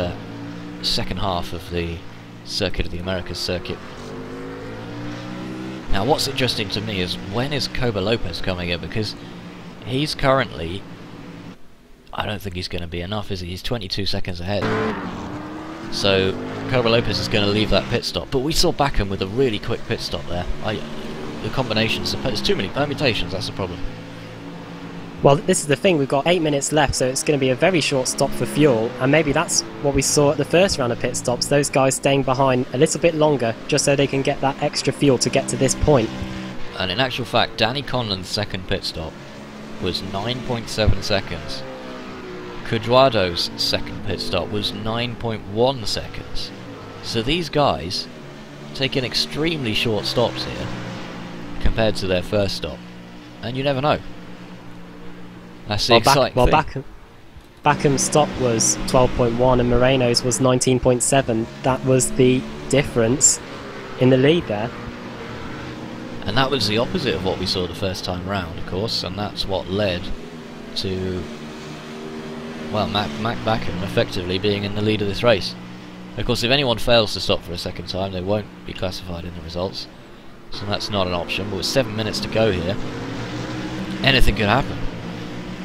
second half of the Circuit of the Americas circuit. Now what's interesting to me is, when is Koba Lopez coming in? Because he's currently, I don't think he's going to be enough, is he? He's 22 seconds ahead. So Koba Lopez is going to leave that pit stop. But we saw Bakkum with a really quick pit stop there. The combinations, there's too many permutations, that's the problem. Well, this is the thing, we've got 8 minutes left, so it's going to be a very short stop for fuel, and maybe that's what we saw at the first round of pit stops, those guys staying behind a little bit longer, just so they can get that extra fuel to get to this point. And in actual fact, Danny Conlon's second pit stop was 9.7 seconds. Cuadrado's second pit stop was 9.1 seconds. So these guys taking extremely short stops here compared to their first stop, and you never know. That's the exciting thing. Bakkum's stop was 12.1 and Moreno's was 19.7. That was the difference in the lead there. And that was the opposite of what we saw the first time round, of course, and that's what led to, well, Mack Bakkum effectively being in the lead of this race. Of course, if anyone fails to stop for a second time, they won't be classified in the results, so that's not an option. But with 7 minutes to go here, anything could happen.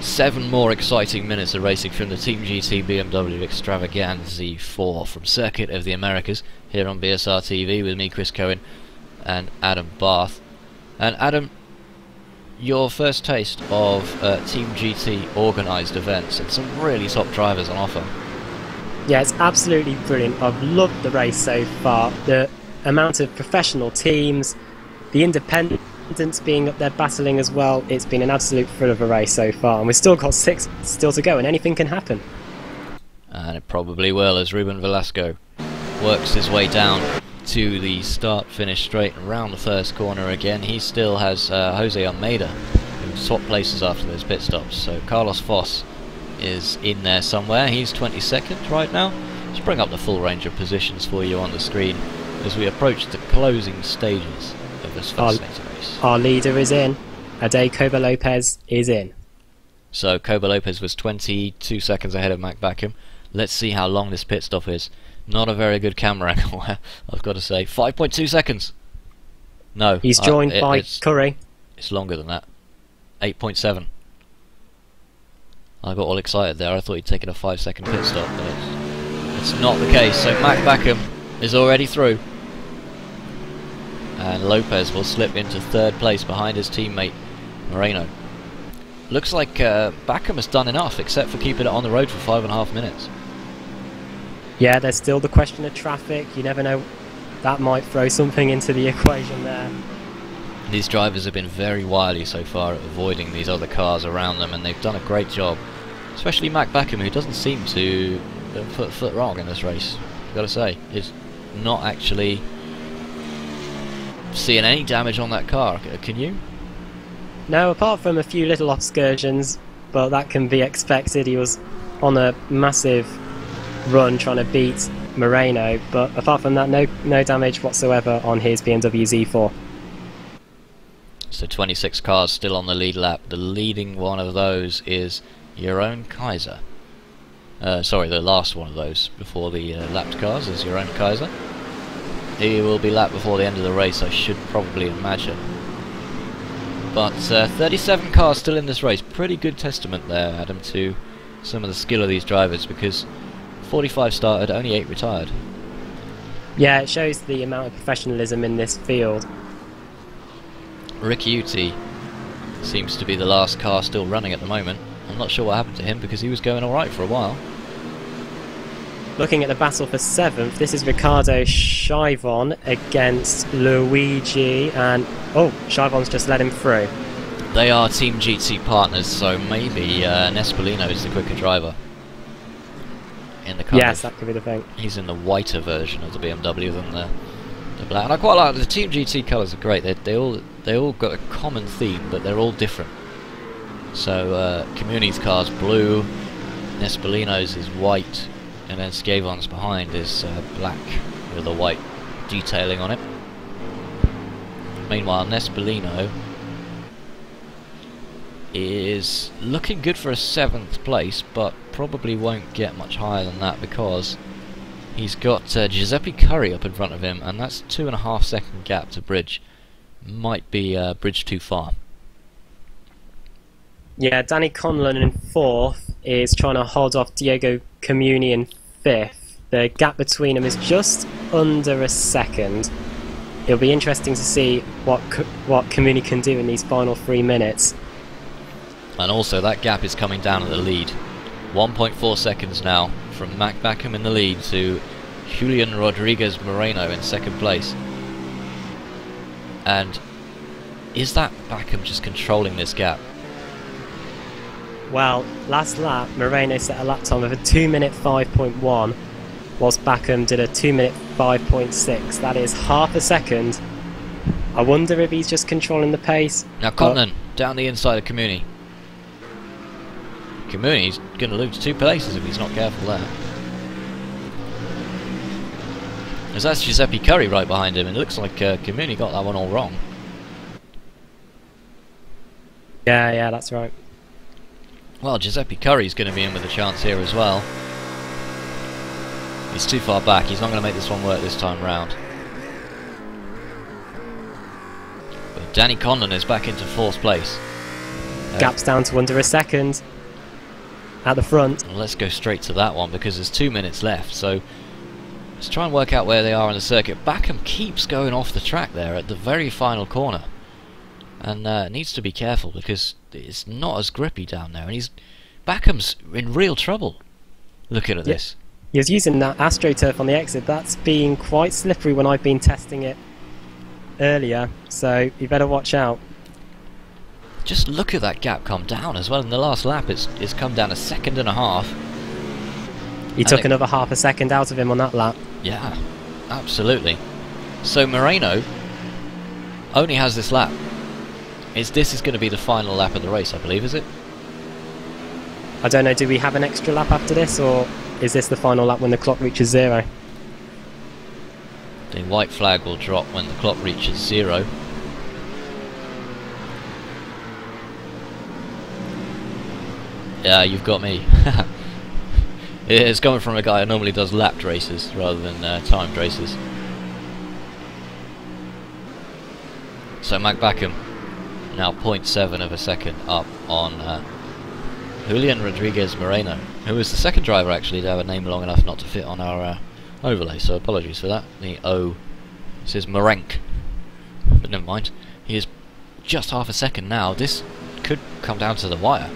7 more exciting minutes of racing from the Team GT BMW ExtravaganZ4 from Circuit of the Americas, here on BSR TV with me, Chris Cohen, and Adam Barth. And Adam, your first taste of Team GT organised events, and some really top drivers on offer. Yeah, it's absolutely brilliant. I've loved the race so far. The amount of professional teams, the independents being up there battling as well. It's been an absolute thrill of a race so far, and we've still got 6 still to go, and anything can happen. And it probably will, as Ruben Velasco works his way down to the start-finish straight and round the first corner again. He still has Jose Almeida, who swapped places after those pit stops. So Carlos Foss is in there somewhere. He's 22nd right now. Let's bring up the full range of positions for you on the screen as we approach the closing stages of this fascinating race. Our leader is in. Koba Lopez is in. So Koba Lopez was 22 seconds ahead of Mack Bakkum. Let's see how long this pit stop is. Not a very good camera angle, I've got to say. 5.2 seconds. No. He's joined by Curry. It's longer than that. 8.7. I got all excited there. I thought he'd taken a 5-second pit stop, but it's not the case. So Mack Bakkum is already through. And Lopez will slip into 3rd place behind his teammate Moreno. Looks like Bakkum has done enough, except for keeping it on the road for 5.5 minutes. Yeah, there's still the question of traffic. You never know, that might throw something into the equation there. These drivers have been very wily so far at avoiding these other cars around them, and they've done a great job. Especially Mack Bakkum, who doesn't seem to put foot wrong in this race. I've got to say, is not actually seeing any damage on that car. Can you? No, apart from a few little excursions, but that can be expected. He was on a massive run trying to beat Moreno, but apart from that, no damage whatsoever on his BMW Z4. So 26 cars still on the lead lap. The leading one of those is your own Kaiser. Sorry, the last one of those before the lapped cars is your own Kaiser. He will be lapped before the end of the race, I should probably imagine. But 37 cars still in this race. Pretty good testament there, Adam, to some of the skill of these drivers, because 45 started, only 8 retired. Yeah, it shows the amount of professionalism in this field. Riccardo seems to be the last car still running at the moment. I'm not sure what happened to him, because he was going alright for a while. Looking at the battle for 7th, this is Riccardo Schiave against Luigi, and oh, Schiave's just let him through. They are Team GT partners, so maybe Nespolino is the quicker driver. In the car. Yes, that could be the thing. He's in the whiter version of the BMW than the black. And I quite like the Team GT colours are great. They all got a common theme, but they're all different. So Comuni's car's blue, Nespolino's is white, and then Schiave's behind is black with a white detailing on it. Meanwhile, Nespolino is looking good for a 7th place, but probably won't get much higher than that, because he's got Giuseppe Curry up in front of him, and that's 2.5 second gap to bridge. Might be bridge too far. Yeah, Danny Conlon in 4th is trying to hold off Diego Comuni in 5th. The gap between them is just under a second. It'll be interesting to see what Comuni can do in these final 3 minutes. And also that gap is coming down at the lead. 1.4 seconds now from Mack Bakkum in the lead to Julian Rodriguez Moreno in 2nd place. And is that Bakkum just controlling this gap? Well, last lap, Moreno set a lap time of a 2-minute 5.1, whilst Bakkum did a 2-minute 5.6. That is half a second. I wonder if he's just controlling the pace. Now Conlon down the inside of Comuni. Comuni's going to lose 2 places if he's not careful there. As that's Giuseppe Curry right behind him, and it looks like Comuni got that one all wrong. Yeah, that's right. Well, Giuseppe Curry's going to be in with a chance here as well. He's too far back, he's not going to make this one work this time round. But Danny Conlon is back into 4th place. Gap's down to under a second at the front. And let's go straight to that one, because there's 2 minutes left, so let's try and work out where they are on the circuit. Bakkum keeps going off the track there at the very final corner, and needs to be careful, because it's not as grippy down there, and Bakkum's in real trouble looking at this. He was using that AstroTurf on the exit. That's been quite slippery when I've been testing it earlier, so you better watch out. Just look at that gap come down as well. In the last lap it's come down 1.5 seconds. He took another half a second out of him on that lap. Yeah, absolutely. So Moreno only has this lap. This is going to be the final lap of the race, I believe, is it? I don't know, do we have an extra lap after this, or is this the final lap when the clock reaches 0? The white flag will drop when the clock reaches 0. Yeah, you've got me. It's coming from a guy who normally does lapped races rather than timed races. So Mack Bakkum now 0.7 of a second up on Julian Rodriguez Moreno, who was the second driver actually to have a name long enough not to fit on our overlay, so apologies for that. The O says Morenk, but never mind. He is just half a second now. This could come down to the wire.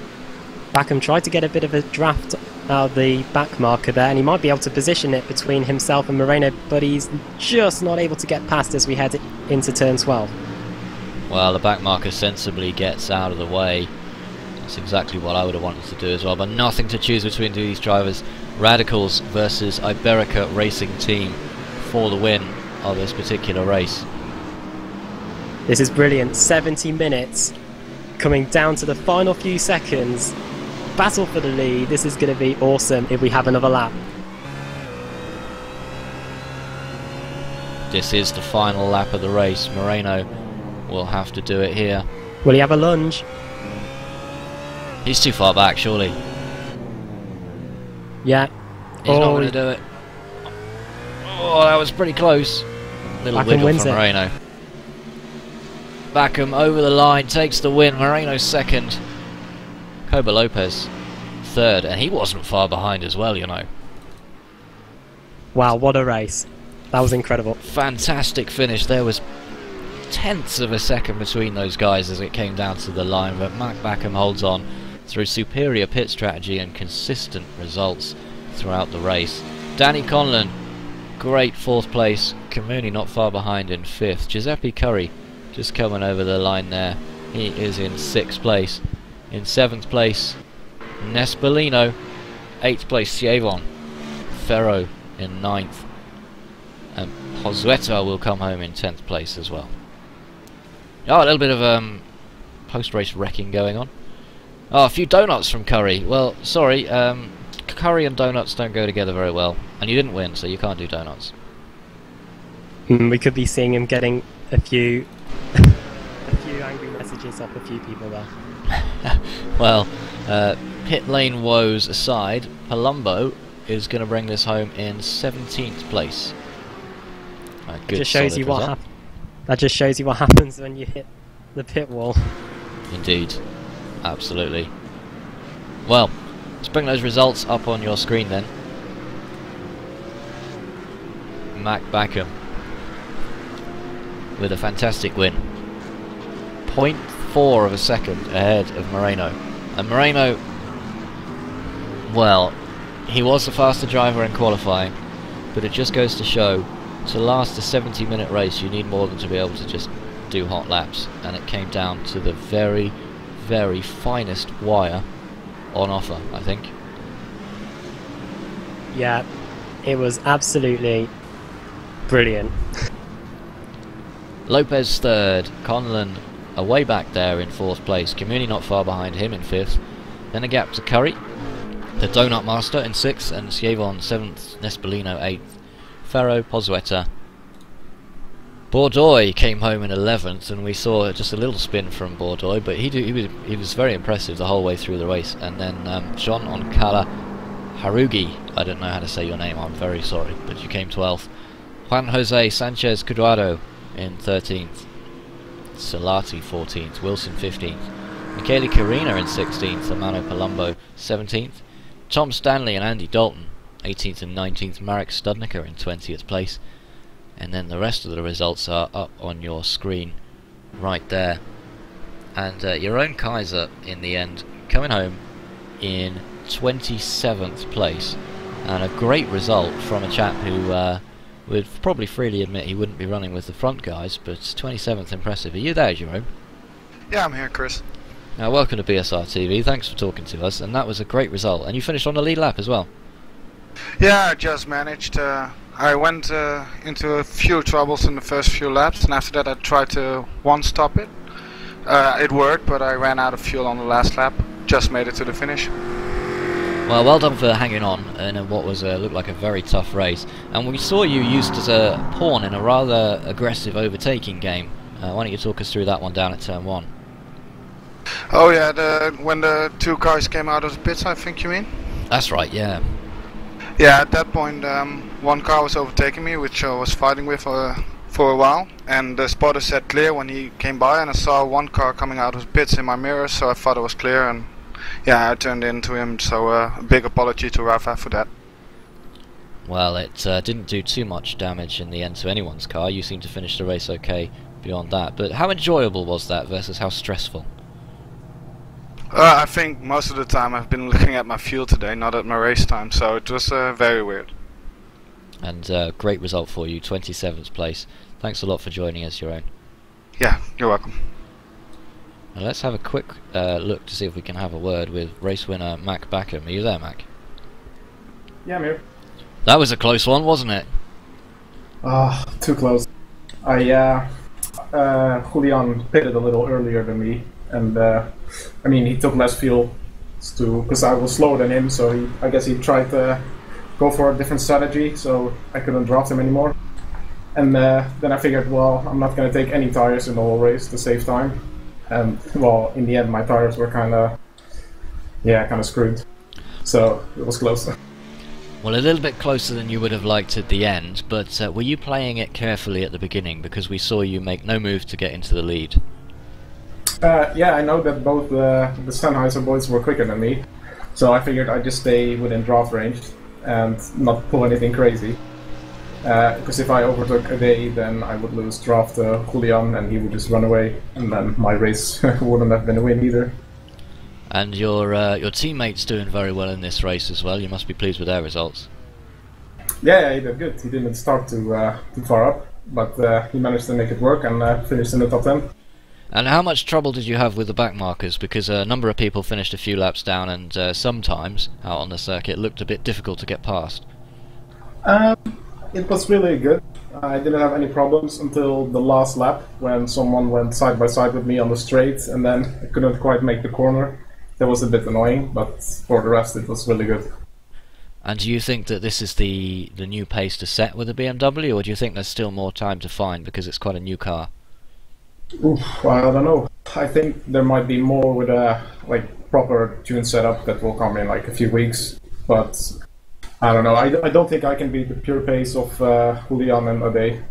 Bakkum tried to get a bit of a draft out of the back marker there, and he might be able to position it between himself and Moreno, but he's just not able to get past as we head into turn 12. Well, the back marker sensibly gets out of the way. That's exactly what I would have wanted to do as well, but nothing to choose between these drivers. Radicals versus Iberica Racing Team for the win of this particular race. This is brilliant. 70 minutes coming down to the final few seconds. Battle for the lead. This is going to be awesome if we have another lap. This is the final lap of the race. Moreno will have to do it here. Will he have a lunge? He's too far back, surely. Yeah. He's not going to do it. Oh, that was pretty close. Little wiggle from Moreno. Bakkum over the line, takes the win. Moreno second. Coba Lopez third, and he wasn't far behind as well, you know. Wow, what a race. That was incredible. Fantastic finish. There was tenths of a second between those guys as it came down to the line, but Mack Bakkum holds on through superior pit strategy and consistent results throughout the race. Danny Conlon, great fourth place. Comuni not far behind in fifth. Giuseppe Curry just coming over the line there. He is in sixth place. In seventh place, Nespolino. Eighth place, Schiavon. Ferre in ninth. And Josueta will come home in 10th place as well. Oh, a little bit of post-race wrecking going on. Oh, a few donuts from Curry. Well, sorry, Curry and donuts don't go together very well. And you didn't win, so you can't do donuts. We could be seeing him getting a few angry messages off a few people there. Well, pit lane woes aside, Palumbo is going to bring this home in 17th place. Good, just shows you what that just shows you what happens when you hit the pit wall. Indeed, absolutely. Well, let's bring those results up on your screen then. Mack Bakkum with a fantastic win. 0.4 of a second ahead of Moreno. And Moreno, well, he was the faster driver in qualifying, but it just goes to show, to last a 70-minute race you need more than to be able to just do hot laps, and it came down to the very, very finest wire on offer, I think. Yeah, it was absolutely brilliant. Lopez third, Conlon away back there in fourth place, Comuni not far behind him in fifth, then a gap to Curry, the Donut Master in sixth, and Schiavon seventh, Nespolino eighth, Ferro, Pozueta. Bordeaux came home in 11th, and we saw just a little spin from Bordeaux, but he was very impressive the whole way through the race. And then John Oncala Harugi, I don't know how to say your name, I'm very sorry, but you came 12th. Juan Jose Sanchez Cuadrado in 13th, Solati 14th, Wilson 15th, Michele Curina in 16th, Ermanno I Palumbe 17th, Tom Stanley and Andy Dalton 18th and 19th, Marek Studnicka in 20th place, and then the rest of the results are up on your screen right there. And your own Kaiser in the end coming home in 27th place, and a great result from a chap who would probably freely admit he wouldn't be running with the front guys, but 27th impressive. Are you there, Jerome? Yeah, I'm here, Chris. Now, welcome to BSR TV, thanks for talking to us, and that was a great result, and you finished on the lead lap as well. Yeah, I just managed. I went into a few troubles in the first few laps, and after that I tried to one-stop it. It worked, but I ran out of fuel on the last lap. Just made it to the finish. Well, well done for hanging on in what was looked like a very tough race. And we saw you used as a pawn in a rather aggressive overtaking game. Why don't you talk us through that one down at turn 1? Oh yeah, when the two cars came out of the pits, I think you mean? That's right, yeah. Yeah, at that point one car was overtaking me, which I was fighting with for a while, and the spotter said clear when he came by, and I saw one car coming out of the pits in my mirror, so I thought it was clear, and yeah, I turned into him, so a big apology to Rafa for that. Well, it didn't do too much damage in the end to anyone's car. You seemed to finish the race okay beyond that. But how enjoyable was that versus how stressful? I think most of the time I've been looking at my fuel today, not at my race time, so it was very weird. And great result for you, 27th place. Thanks a lot for joining us, your own. Yeah, you're welcome. Now let's have a quick look to see if we can have a word with race winner Mack Bakkum. Are you there, Mack? Yeah, I'm here. That was a close one, wasn't it? Too close. Julian pitted a little earlier than me, and I mean, he took less fuel because I was slower than him, so I guess he tried to go for a different strategy, so I couldn't draft him anymore. And then I figured, well, I'm not going to take any tires in the whole race to save time. And well, in the end, my tires were kind of screwed. So it was close. Well, a little bit closer than you would have liked at the end, but were you playing it carefully at the beginning? Because we saw you make no move to get into the lead. Yeah, I know that both the Sennheiser boys were quicker than me, so I figured I'd just stay within draft range and not pull anything crazy. Because if I overtook Amedeo, then I would lose draft Julian and he would just run away, and then my race wouldn't have been a win either. And your teammate's doing very well in this race as well. You must be pleased with their results. Yeah, he did good. He didn't start too far up, but he managed to make it work and finished in the top 10. And how much trouble did you have with the back markers? Because a number of people finished a few laps down, and sometimes out on the circuit it looked a bit difficult to get past. It was really good. I didn't have any problems until the last lap when someone went side by side with me on the straight, and then I couldn't quite make the corner. That was a bit annoying, but for the rest it was really good. And do you think that this is the new pace to set with the BMW, or do you think there's still more time to find because it's quite a new car? Oof, I don't know. I think there might be more with a proper tune setup that will come in like a few weeks, but I don't know. I don't think I can beat the pure pace of Julian and Amedeo.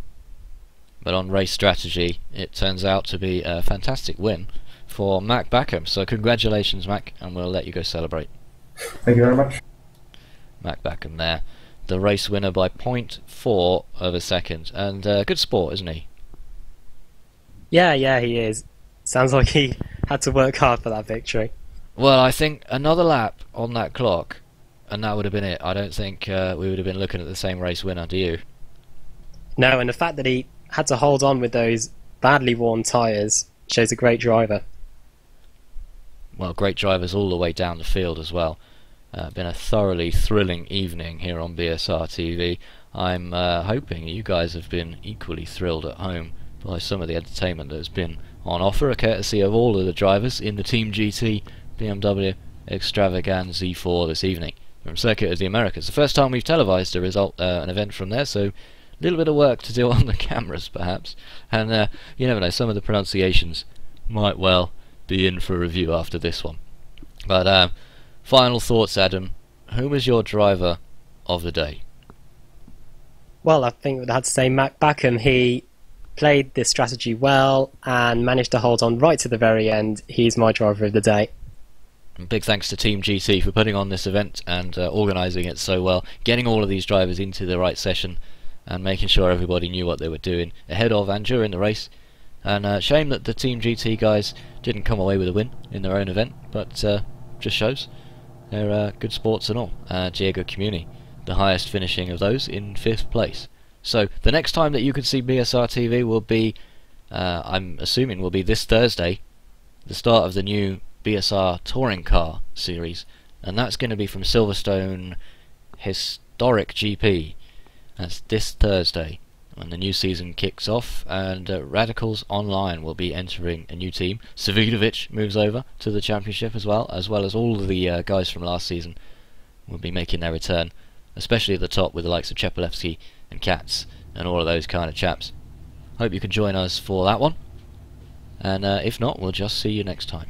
But on race strategy, it turns out to be a fantastic win for Mack Bakkum. So congratulations, Mack, and we'll let you go celebrate. Thank you very much. Mack Bakkum there, the race winner by 0.4 of a second, and good sport, isn't he? Yeah, he is. Sounds like he had to work hard for that victory. Well, I think another lap on that clock, and that would have been it. I don't think we would have been looking at the same race winner, do you? No, and the fact that he had to hold on with those badly worn tyres shows a great driver. Well, great drivers all the way down the field as well. Been a thoroughly thrilling evening here on BSR TV. I'm hoping you guys have been equally thrilled at home by some of the entertainment that has been on offer, courtesy of all of the drivers in the Team GT BMW ExtravaganZ4 this evening from Circuit of the Americas. The first time we've televised an event from there, so a little bit of work to do on the cameras perhaps, and you never know, some of the pronunciations might well be in for review after this one. But final thoughts, Adam. Who was your driver of the day? Well, I think I'd have to say Mack Bakkum. He played this strategy well and managed to hold on right to the very end. He's my driver of the day. And big thanks to Team GT for putting on this event and organising it so well, getting all of these drivers into the right session and making sure everybody knew what they were doing ahead of and during the race. And shame that the Team GT guys didn't come away with a win in their own event, but just shows they're good sports and all. Diego Comuni, the highest finishing of those, in 5th place. So the next time that you can see BSR TV will be, I'm assuming, will be this Thursday, the start of the new BSR Touring Car series, and that's going to be from Silverstone Historic GP. That's this Thursday when the new season kicks off, and Radicals Online will be entering a new team. Savidovic moves over to the championship as well as all of the guys from last season will be making their return, especially at the top with the likes of Chepelevsky and Katz and all of those kind of chaps. Hope you can join us for that one, and if not, we'll just see you next time.